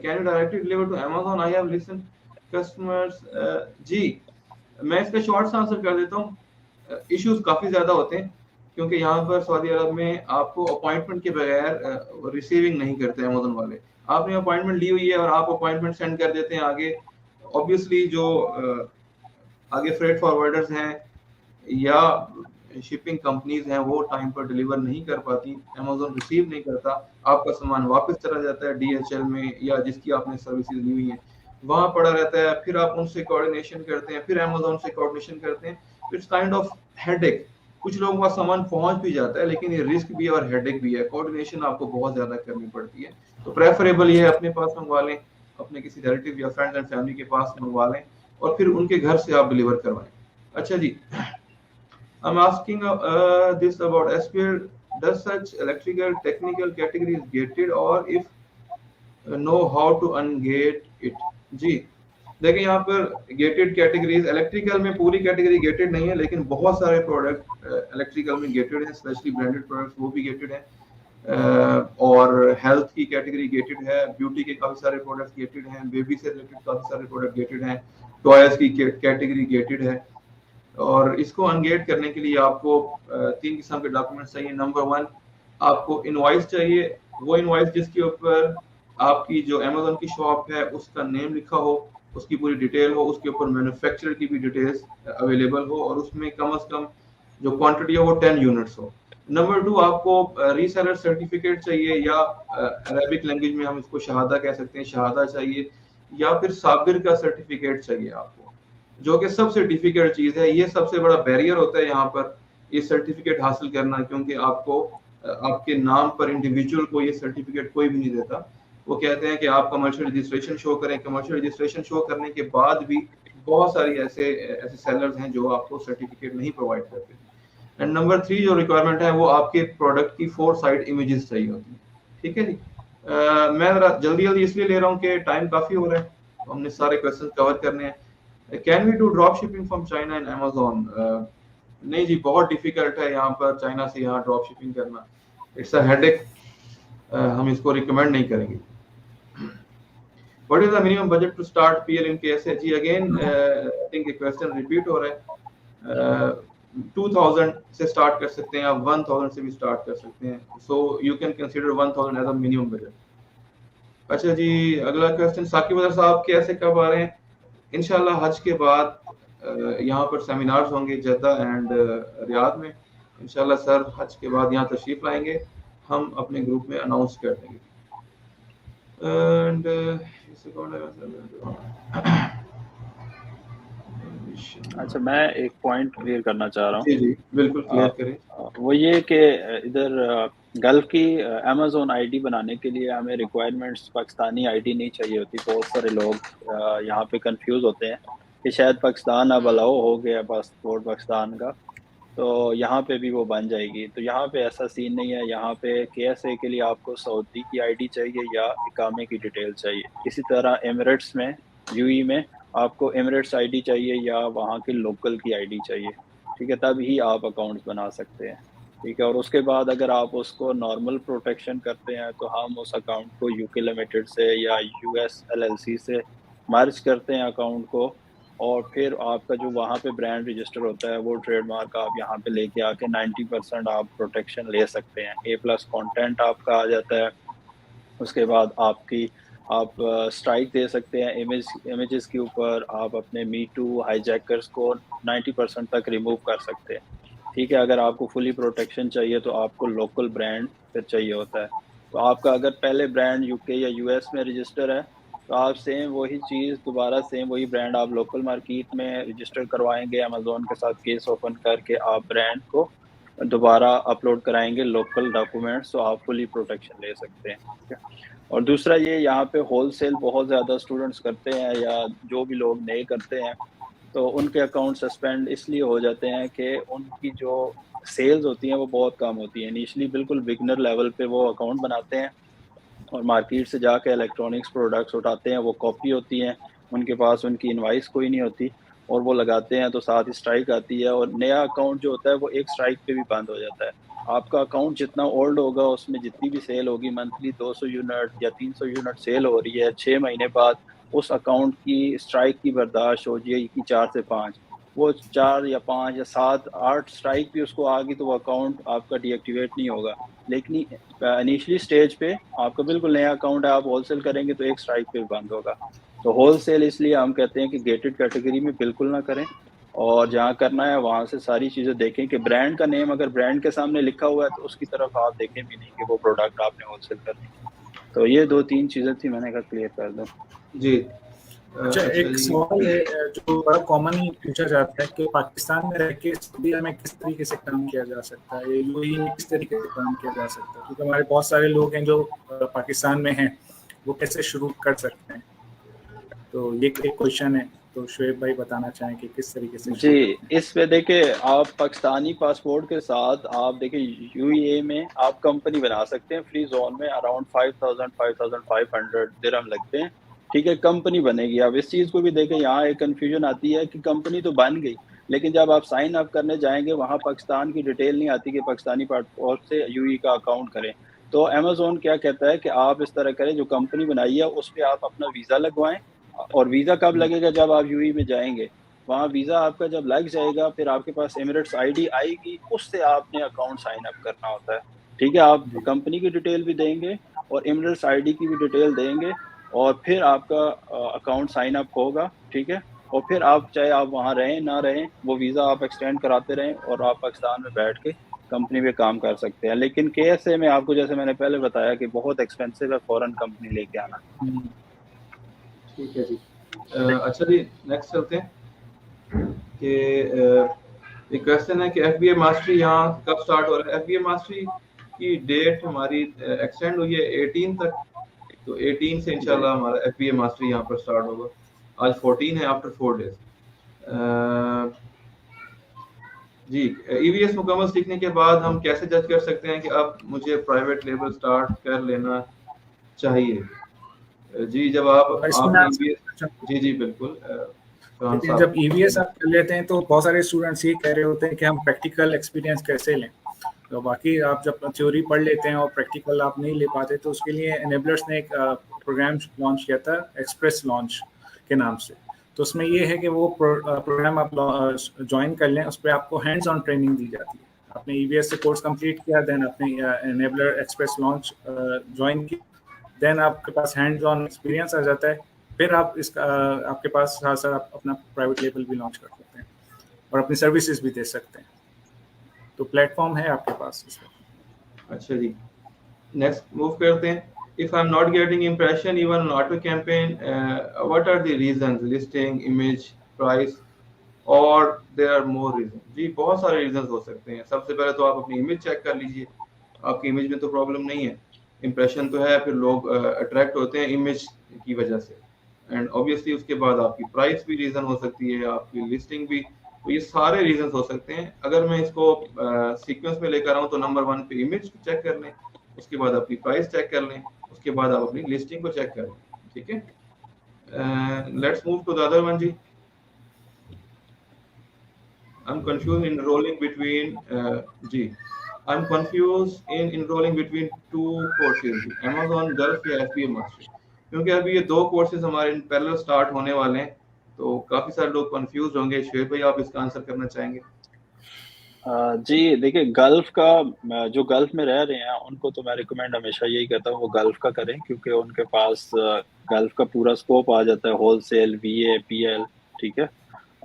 [SPEAKER 1] can you directly deliver to Amazon? I have listened customers. जी, मैं इसका शॉर्ट आंसर कर देता हूँ। इश्यूज काफ़ी ज़्यादा होते हैं क्योंकि यहाँ पर सऊदी अरब में आपको अपॉइंटमेंट के बगैर रिसीविंग नहीं करते अमेज़न वाले। आपने अपॉइंटमेंट ली हुई है और आप अपॉइंटमेंट सेंड कर देते हैं आगे, ऑब्वियसली जो आगे फ्रेट फॉरवर्डर्स हैं या शिपिंग कंपनीज हैं वो टाइम पर डिलीवर नहीं कर पाती, अमेजोन रिसीव नहीं करता, आपका सामान वापस चला जाता है DHL में या जिसकी आपने सर्विसेज ली हुई है वहाँ पड़ा रहता है, फिर आप उनसे कोऑर्डिनेशन करते हैं, फिर अमेजोन से कोऑर्डिनेशन करते हैं, इट्स काइंड ऑफ हेडेक। कुछ लोगों का सामान पहुंच भी जाता है लेकिन ये रिस्क भी है और हेडेक भी है, कोऑर्डिनेशन आपको बहुत ज्यादा करनी पड़ती है। तो प्रेफरेबल ये है अपने पास मंगवा लें, अपने किसी रिलेटिव या फ्रेंड एंड फैमिली के पास मंगवा लें और फिर उनके घर से आप डिलीवर करवाएं। अच्छा जी, I am asking this about SPL, does such electrical technical category is gated or if know how to ungate it? जी देखिए यहाँ पर गेटेड कैटेगरीज, इलेक्ट्रिकल में पूरी कैटेगरी गेटेड नहीं है लेकिन बहुत सारे प्रोडक्ट इलेक्ट्रिकल में गेटेड हैं, स्पेशली ब्रांडेड प्रोडक्ट्स वो भी गेटेड हैं, और हेल्थ की कैटेगरी गेटेड है, ब्यूटी के काफी सारे प्रोडक्ट्स गेटेड हैं, बेबी से रिलेटेड काफी सारे प्रोडक्ट गेटेड हैं, टॉयज की कैटेगरी गेटेड है। और इसको अनगेट करने के लिए आपको 3 किस्म के डॉक्यूमेंट्स चाहिए। नंबर 1 आपको इनवॉइस चाहिए, वो इनवॉइस जिसके ऊपर आपकी जो अमेजोन की शॉप है उसका नेम लिखा हो, उसकी पूरी डिटेल हो, उसके ऊपर मैन्युफैक्चरर की भी डिटेल्स अवेलेबल हो और उसमें कम से कम जो क्वांटिटी है वो 10 यूनिट्स हो। नंबर 2 आपको रीसेलर सर्टिफिकेट चाहिए या अरबिक लैंग्वेज में हम इसको शहादा कह सकते हैं, शहादा चाहिए, या फिर साबिर का सर्टिफिकेट चाहिए आपको, जो कि सबसे डिफिकल्ट चीज है। ये सबसे बड़ा बैरियर होता है यहाँ पर ये सर्टिफिकेट हासिल करना, क्योंकि आपको आपके नाम पर इंडिविजुअल को ये सर्टिफिकेट कोई भी नहीं देता। वो कहते हैं कि आप कमर्शियल रजिस्ट्रेशन शो करें, कमर्शियल रजिस्ट्रेशन शो करने के बाद भी बहुत सारी ऐसे सेलर्स हैं जो आपको सर्टिफिकेट नहीं प्रोवाइड करते। एंड नंबर 3 जो रिक्वायरमेंट है वो आपके प्रोडक्ट की 4 साइड इमेजेस चाहिए होती है। ठीक है जी, मैं जल्दी इसलिए ले रहा हूँ कि टाइम काफी हो रहा है, तो हमने सारे क्वेश्चन कवर करने हैं। Can we do drop shipping from China and Amazon? नहीं जी, बहुत डिफिकल्ट है यहाँ पर चाइना से यहाँ ड्रॉप शिपिंग करना, इट्स अ हेडेक, हम इसको रिकमेंड नहीं करेंगे। What is the minimum budget to start PL in KSA? जी अगेन आई थिंक ये क्वेश्चन रिपीट हो रहा है। 2000 से स्टार्ट कर सकते हैं आप, 1000 से भी स्टार्ट कर सकते हैं, so you can consider 1000 as a minimum budget. अच्छा जी, अगला क्वेश्चन साकिब अजहर साहब कैसे कब आ रहे हैं? इंशाल्लाह हज के बाद यहाँ पर सेमिनार्स होंगे जद्दा एंड रियाद में, इंशाल्लाह सर हज के बाद यहाँ तशरीफ लाएंगे, हम अपने ग्रुप में अनाउंस कर देंगे। एंड
[SPEAKER 2] अच्छा, मैं एक पॉइंट क्लियर करना चाह रहा हूँ।
[SPEAKER 1] जी बिल्कुल क्लियर करें।
[SPEAKER 2] वो ये कि इधर गल्फ की अमेजोन आईडी बनाने के लिए हमें रिक्वायरमेंट्स पाकिस्तानी आईडी नहीं चाहिए होती। बहुत सारे लोग यहाँ पे कंफ्यूज होते हैं कि शायद पाकिस्तान अब अलाउ हो गया पासपोर्ट पाकिस्तान का, तो यहाँ पे भी वो बन जाएगी। तो यहाँ पे ऐसा सीन नहीं है। यहाँ पे KSA के लिए आपको सऊदी की आईडी चाहिए या इकामे की डिटेल चाहिए। इसी तरह एमिरेट्स में, UAE में आपको एमिरेट्स आईडी चाहिए या वहाँ के लोकल की आईडी चाहिए। ठीक है, तब ही आप अकाउंट्स बना सकते हैं। ठीक है, और उसके बाद अगर आप उसको नॉर्मल प्रोटेक्शन करते हैं तो हम उस अकाउंट को UK लिमिटेड से या US LLC से मर्ज करते हैं अकाउंट को, और फिर आपका जो वहाँ पे ब्रांड रजिस्टर होता है वो ट्रेडमार्क आप यहाँ पे लेके आके 90% आप प्रोटेक्शन ले सकते हैं। A+ कंटेंट आपका आ जाता है। उसके बाद आप स्ट्राइक दे सकते हैं इमेजेस के ऊपर। आप अपने मीटू हाईजैकर्स को 90% तक रिमूव कर सकते हैं। ठीक है, अगर आपको फुली प्रोटेक्शन चाहिए तो आपको लोकल ब्रांड फिर चाहिए होता है। तो आपका अगर पहले ब्रांड UK या US में रजिस्टर है तो आप सेम वही चीज़ दोबारा सेम वही ब्रांड आप लोकल मार्केट में रजिस्टर करवाएंगे। अमेजोन के साथ केस ओपन करके आप ब्रांड को दोबारा अपलोड कराएंगे लोकल डॉक्यूमेंट्स, तो आप फुली प्रोटेक्शन ले सकते हैं। ठीक है, और दूसरा ये यहाँ पे होलसेल बहुत ज़्यादा स्टूडेंट्स करते हैं या जो भी लोग नए करते हैं तो उनके अकाउंट सस्पेंड इसलिए हो जाते हैं कि उनकी जो सेल्स होती हैं वो बहुत कम होती हैं। इनिशियली बिल्कुल बिगनर लेवल पे वो अकाउंट बनाते हैं और मार्केट से जाके इलेक्ट्रॉनिक्स प्रोडक्ट्स उठाते हैं, वो कॉपी होती हैं, उनके पास उनकी इनवाइस कोई नहीं होती और वो लगाते हैं तो साथ ही स्ट्राइक आती है और नया अकाउंट जो होता है वो एक स्ट्राइक पे भी बंद हो जाता है। आपका अकाउंट जितना ओल्ड होगा उसमें जितनी भी सेल होगी, मंथली 200 यूनिट या 300 यूनिट सेल हो रही है, 6 महीने बाद उस अकाउंट की स्ट्राइक की बर्दाश्त हो जाएगी कि 4 से 5, वो 4 या 5 या 7 8 स्ट्राइक भी उसको आ गई तो वो अकाउंट आपका डीएक्टिवेट नहीं होगा। लेकिन इनिशियली स्टेज पे आपका बिल्कुल नया अकाउंट है, आप होलसेल करेंगे तो एक स्ट्राइक पे बंद होगा। तो होलसेल इसलिए हम कहते हैं कि गेटेड कैटेगरी में बिल्कुल ना करें और जहाँ करना है वहाँ से सारी चीज़ें देखें कि ब्रांड का नेम अगर ब्रांड के सामने लिखा हुआ है तो उसकी तरफ आप देखें भी नहीं कि वो प्रोडक्ट आपने होलसेल करनी है। तो ये 2-3 चीज़ें थी, मैंने कहा क्लियर कर दूँ।
[SPEAKER 1] जी
[SPEAKER 4] अच्छा, एक सवाल है जो बड़ा कॉमनली पूछा जाता है कि पाकिस्तान में रह के सऊदीया में किस तरीके से काम किया जा सकता है, यूएई में किस तरीके से काम किया जा सकता है, क्योंकि हमारे बहुत सारे लोग हैं जो पाकिस्तान में हैं, वो कैसे शुरू कर सकते हैं। तो ये एक क्वेश्चन है, तो शुएब भाई बताना चाहें कि किस तरीके से।
[SPEAKER 2] जी, इस पे देखिए आप पाकिस्तानी पासपोर्ट के साथ आप देखिए यूएई में आप कंपनी बना सकते हैं फ्री जोन में, अराउंड 5,500 दिरहम लगते हैं, ठीक है, कंपनी बनेगी। अब इस चीज़ को भी देखें, यहाँ एक कन्फ्यूजन आती है कि कंपनी तो बन गई, लेकिन जब आप साइन अप करने जाएंगे वहाँ पाकिस्तान की डिटेल नहीं आती कि पाकिस्तानी पासपोर्ट से यूएई का अकाउंट करें। तो अमेजोन क्या कहता है कि आप इस तरह करें, जो कंपनी बनाई है उस पर आप अपना वीज़ा लगवाएं, और वीज़ा कब लगेगा, जब आप यूएई में जाएंगे, वहाँ वीज़ा आपका जब लग जाएगा फिर आपके पास एमिरेट्स आईडी आएगी, उससे आपने अकाउंट साइन अप करना होता है, ठीक है। आप कंपनी की डिटेल भी देंगे और एमिरेट्स आईडी की भी डिटेल देंगे, और फिर आपका अकाउंट साइन अप होगा, ठीक है। और फिर आप चाहे आप वहाँ रहें ना रहें, वो वीज़ा आप एक्सटेंड कराते रहें और आप पाकिस्तान में बैठ के कंपनी में काम कर सकते हैं। लेकिन केएसए में आपको, जैसे मैंने पहले बताया, कि बहुत एक्सपेंसिव है फॉरेन कंपनी लेके आना।
[SPEAKER 1] ठीक है जी। अच्छा जी, नेक्स्ट चलते हैं कि एक क्वेश्चन है कि एफबीए मास्टरी यहाँ कब स्टार्ट हो रहा है। एफबीए मास्टरी की डेट हमारी एक्सटेंड हुई है 18 तक, तो 18 से इंशाल्लाह हमारा एफबीए मास्टरी यहाँ पर स्टार्ट होगा। आज 14 है, आफ्टर 4 डेज। जी, ईवीएस मुकम्मल सीखने के बाद हम कैसे जज कर सकते हैं कि अब मुझे प्राइवेट लेबल स्टार्ट कर लेना चाहिए? जी, जब आप जी बिल्कुल।
[SPEAKER 4] जब ईवीएस आप कर लेते हैं तो बहुत सारे स्टूडेंट्स ये कह रहे होते हैं कि हम प्रैक्टिकल एक्सपीरियंस कैसे लें। तो बाकी आप जब थ्योरी पढ़ लेते हैं और प्रैक्टिकल आप नहीं ले पाते, तो उसके लिए एनेबलर्स ने एक प्रोग्राम लॉन्च किया था, एक्सप्रेस लॉन्च के नाम से। तो उसमें ये है कि वो प्रोग्राम आप ज्वाइन कर लें, उस पर आपको हैंड्स ऑन ट्रेनिंग दी जाती है। आपने ईवीएस से कोर्स कंप्लीट किया, देन आपने एनेबलर एक्सप्रेस लॉन्च ज्वाइन किया, देन आपके पास हैंड्स ऑन एक्सपीरियंस आ जाता है। फिर आप इसका आपके पास साथ साथ आप अपना प्राइवेट लेबल भी लॉन्च कर सकते हैं और अपनी सर्विसेज भी दे सकते हैं। तो प्लेटफॉर्म है आपके पास इसका।
[SPEAKER 1] अच्छा जी, नेक्स्ट मूव करते हैं। If I'm not getting impression even on auto campaign, what are the reasons? Listing, image, price, or there are more reasons? जी, बहुत सारे reasons हो सकते हैं। सबसे पहले तो आप अपनी इमेज चेक कर लीजिए, आपकी इमेज में तो प्रॉब्लम नहीं है, इम्प्रेशन तो है, फिर लोग अट्रैक्ट होते हैं इमेज की वजह से, एंड ऑब्वियसली उसके बाद आपकी प्राइस भी रीज़न हो सकती है, आपकी लिस्टिंग भी। तो ये सारे रीजन हो सकते हैं। अगर मैं इसको सीक्वेंस में लेकर आऊँ तो नंबर 1 पे इमेज चेक कर लें, उसके बाद अपनी प्राइस चेक कर लें, उसके बाद आप अपनी लिस्टिंग को चेक कर लें, ठीक है। Let's move to the other one जी। I am confuse in enrolling between जी I am confuse in enrolling between 2 courses, Amazon Gulf या FBA मास्टरी, क्योंकि अभी ये 2 कोर्सेज हमारे इन पैरेलल स्टार्ट होने वाले हैं, तो काफी सारे लोग कंफ्यूज होंगे। शुएब भाई, आप इसका आंसर करना चाहेंगे?
[SPEAKER 2] जी देखिए, गल्फ का जो गल्फ में रह रहे हैं उनको तो मैं रिकमेंड हमेशा यही कहता हूँ वो गल्फ का करें, क्योंकि उनके पास गल्फ का पूरा स्कोप आ जाता है, होलसेल, VA, PL, ठीक है,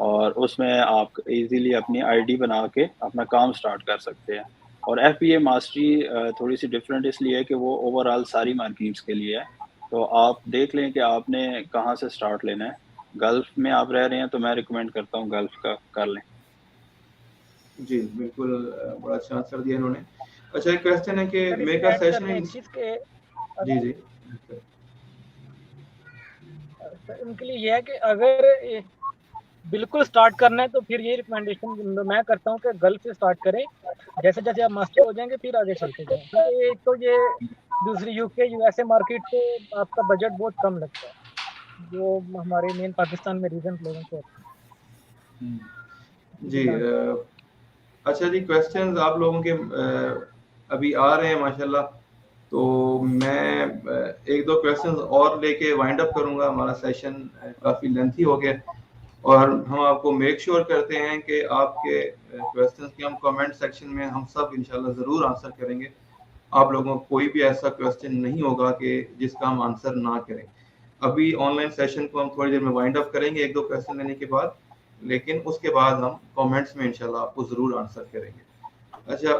[SPEAKER 2] और उसमें आप इजीली अपनी आईडी बना के अपना काम स्टार्ट कर सकते हैं। और FBA मास्टरी थोड़ी सी डिफरेंट इसलिए है कि वो ओवरऑल सारी मार्केट्स के लिए है, तो आप देख लें कि आपने कहाँ से स्टार्ट लेना है। गल्फ में आप रह रहे हैं तो मैं रिकमेंड करता हूँ गल्फ का कर लें।
[SPEAKER 1] जी बिल्कुल, बड़ा अच्छा आंसर दिया इन्होंने। अच्छा, एक क्वेश्चन है कि मेक अ सेशन इन जी जी
[SPEAKER 5] उनके लिए ये है कि अगर बिल्कुल स्टार्ट करना है तो फिर ये रिकमेंडेशन मैं करता हूँ कि गल्फ से स्टार्ट करें, जैसे जैसे आप मास्टर हो जाएंगे फिर आगे चलते जाएं, क्योंकि एक तो ये दूसरी UK USA मार्केट से आपका बजट बहुत कम लगता है, जो हमारे मेन पाकिस्तान में रीजन लोगों को।
[SPEAKER 1] जी अच्छा जी, क्वेश्चंस आप लोगों के अभी आ रहे हैं माशाल्लाह, तो मैं 1-2 क्वेश्चंस और लेके वाइंड अप करूंगा। हमारा सेशन काफ़ी लेंथी हो गया और हम आपको मेक श्योर करते हैं कि आपके क्वेश्चंस के हम कमेंट सेक्शन में हम सब इंशाल्लाह ज़रूर आंसर करेंगे। आप लोगों को कोई भी ऐसा क्वेश्चन नहीं होगा कि जिसका हम आंसर ना करें। अभी ऑनलाइन सेशन को हम थोड़ी देर में वाइंड अप करेंगे 1-2 क्वेश्चन लेने के बाद, लेकिन उसके बाद हम कमेंट्स में इंशाल्लाह आपको ज़रूर आंसर करेंगे। अच्छा,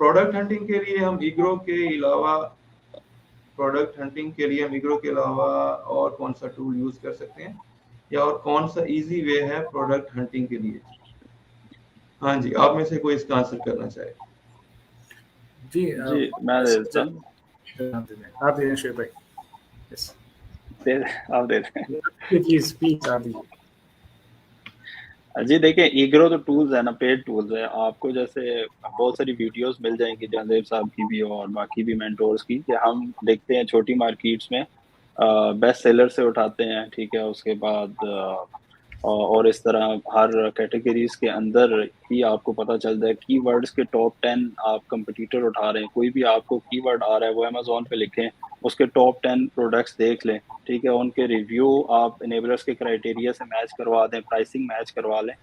[SPEAKER 1] प्रोडक्ट हंटिंग के लिए हम ईग्रो के अलावा और कौन सा टूल यूज़ कर सकते हैं, या और कौन सा इजी वे है प्रोडक्ट हंटिंग के लिए? हाँ जी, आप में से कोई इसका आंसर करना चाहे?
[SPEAKER 4] जी
[SPEAKER 2] मैं दे देता हूँ।
[SPEAKER 4] आप दे दें शेर भाई। यस,
[SPEAKER 2] आप दे दें।
[SPEAKER 4] प्लीज प्लीज आप दीजिए।
[SPEAKER 2] जी देखिए, ईग्रो तो टूल्स है ना, पेड टूल्स है। आपको जैसे बहुत सारी वीडियोस मिल जाएंगी जहादेव साहब की भी और बाकी भी मेंटोर्स की, कि हम देखते हैं छोटी मार्केट्स में बेस्ट सेलर से उठाते हैं, ठीक है। उसके बाद और इस तरह हर कैटेगरीज के अंदर ही आपको पता चलता है कीवर्ड्स के टॉप 10 आप कंपटीटर उठा रहे हैं। कोई भी आपको कीवर्ड आ रहा है वो अमेज़ॉन पे लिखें, उसके टॉप 10 प्रोडक्ट्स देख लें, ठीक है। उनके रिव्यू आप इनेबलर्स के क्राइटेरिया से मैच करवा दें, प्राइसिंग मैच करवा लें।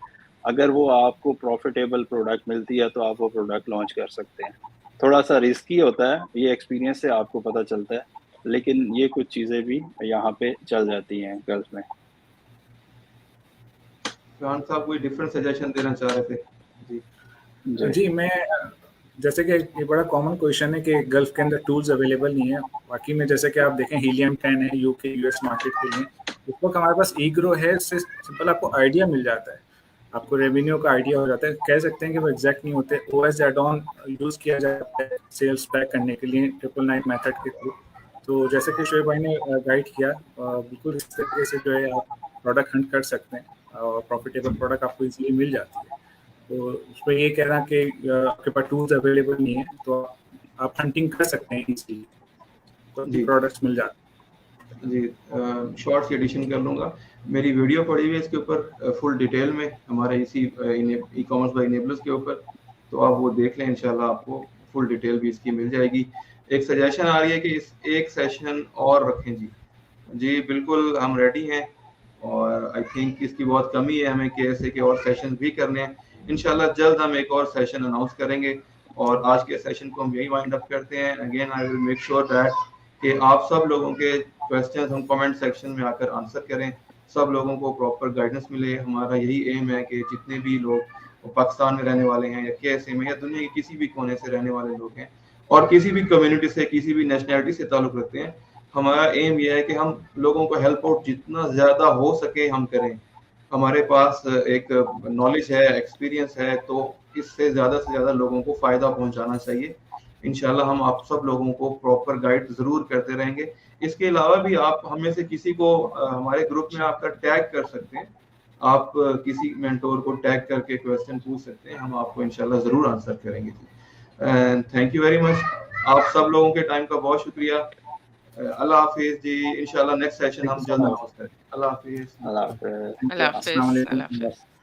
[SPEAKER 2] अगर वो आपको प्रॉफिटेबल प्रोडक्ट मिलती है तो आप वो प्रोडक्ट लॉन्च कर सकते हैं। थोड़ा सा रिस्की होता है, ये एक्सपीरियंस से आपको पता चलता है, लेकिन ये कुछ चीज़ें भी यहाँ पे चल जाती हैं गल्फ में।
[SPEAKER 1] खान साहब कोई डिफरेंट सजेशन देना चाह रहे थे?
[SPEAKER 4] जी मैं जैसे कि ये बड़ा कॉमन क्वेश्चन है कि गल्फ के अंदर टूल्स अवेलेबल नहीं है। बाकी में जैसे कि आप देखें हीलियम 10 है यूके यूएस मार्केट के लिए, उस वक्त हमारे पास ईग्रो है, इससे सिंपल आपको आइडिया मिल जाता है, आपको रेवेन्यू का आइडिया हो जाता है। कह सकते हैं कि वो एग्जैक्ट नहीं होते। ओएस एड ऑन यूज़ किया जाता है सेल्स पैक करने के लिए 999 मेथड के थ्रू। तो जैसे कि शोएब भाई ने गाइड किया, बिल्कुल इस तरीके से जो है आप प्रोडक्ट हंट कर सकते हैं और प्रॉफिटेबल प्रोडक्ट आपको इजीली मिल जाती है। तो उसमें ये कहना कि आपके पास टूल्स अवेलेबल नहीं है तो आप हंटिंग कर सकते हैं इजीली, तो प्रोडक्ट्स मिल जाते हैं।
[SPEAKER 1] जी, शॉर्ट्स एडिशन कर लूँगा। मेरी वीडियो पड़ी हुई है इसके ऊपर फुल डिटेल में हमारे इसी ई कॉमर्स बाय इनेबलर्स के ऊपर, तो आप वो देख लें, इंशाल्लाह आपको फुल डिटेल भी इसकी मिल जाएगी। एक सजेशन आ रही है कि इस एक सेशन और रखें। जी बिल्कुल, हम रेडी हैं और आई थिंक इसकी बहुत कमी है, हमें KSA के और सेशन भी करने हैं। इंशाल्लाह जल्द हम एक और सेशन अनाउंस करेंगे और आज के सेशन को हम यही वाइंड अप करते हैं। Again I will make sure that कि आप सब लोगों के क्वेश्चंस हम कमेंट सेक्शन में आकर आंसर करें, सब लोगों को प्रॉपर गाइडेंस मिले। हमारा यही एम है कि जितने भी लोग पाकिस्तान में रहने वाले हैं या KSA में या दुनिया के किसी भी कोने से रहने वाले लोग हैं और किसी भी कम्युनिटी से, किसी भी नेशनैलिटी से ताल्लुक़ रखते हैं, हमारा एम यह है कि हम लोगों को हेल्प आउट जितना ज़्यादा हो सके हम करें। हमारे पास एक नॉलेज है, एक्सपीरियंस है, तो इससे ज़्यादा से ज़्यादा लोगों को फ़ायदा पहुंचाना चाहिए। इंशाल्लाह हम आप सब लोगों को प्रॉपर गाइड ज़रूर करते रहेंगे। इसके अलावा भी आप हमें से किसी को हमारे ग्रुप में आपका टैग कर सकते हैं, आप किसी मेंटोर को टैग करके क्वेश्चन पूछ सकते हैं, हम आपको इंशाल्लाह ज़रूर आंसर करेंगे। थैंक यू वेरी मच, आप सब लोगों के टाइम का बहुत शुक्रिया। अल्लाह हाफिज़ जी, इंशाल्लाह नेक्स्ट सेशन हम जल्द अनाउंस करेंगे। अल्लाह हाफिज़।
[SPEAKER 2] अल्लाह हाफिज़।
[SPEAKER 6] अल्लाह हाफिज़।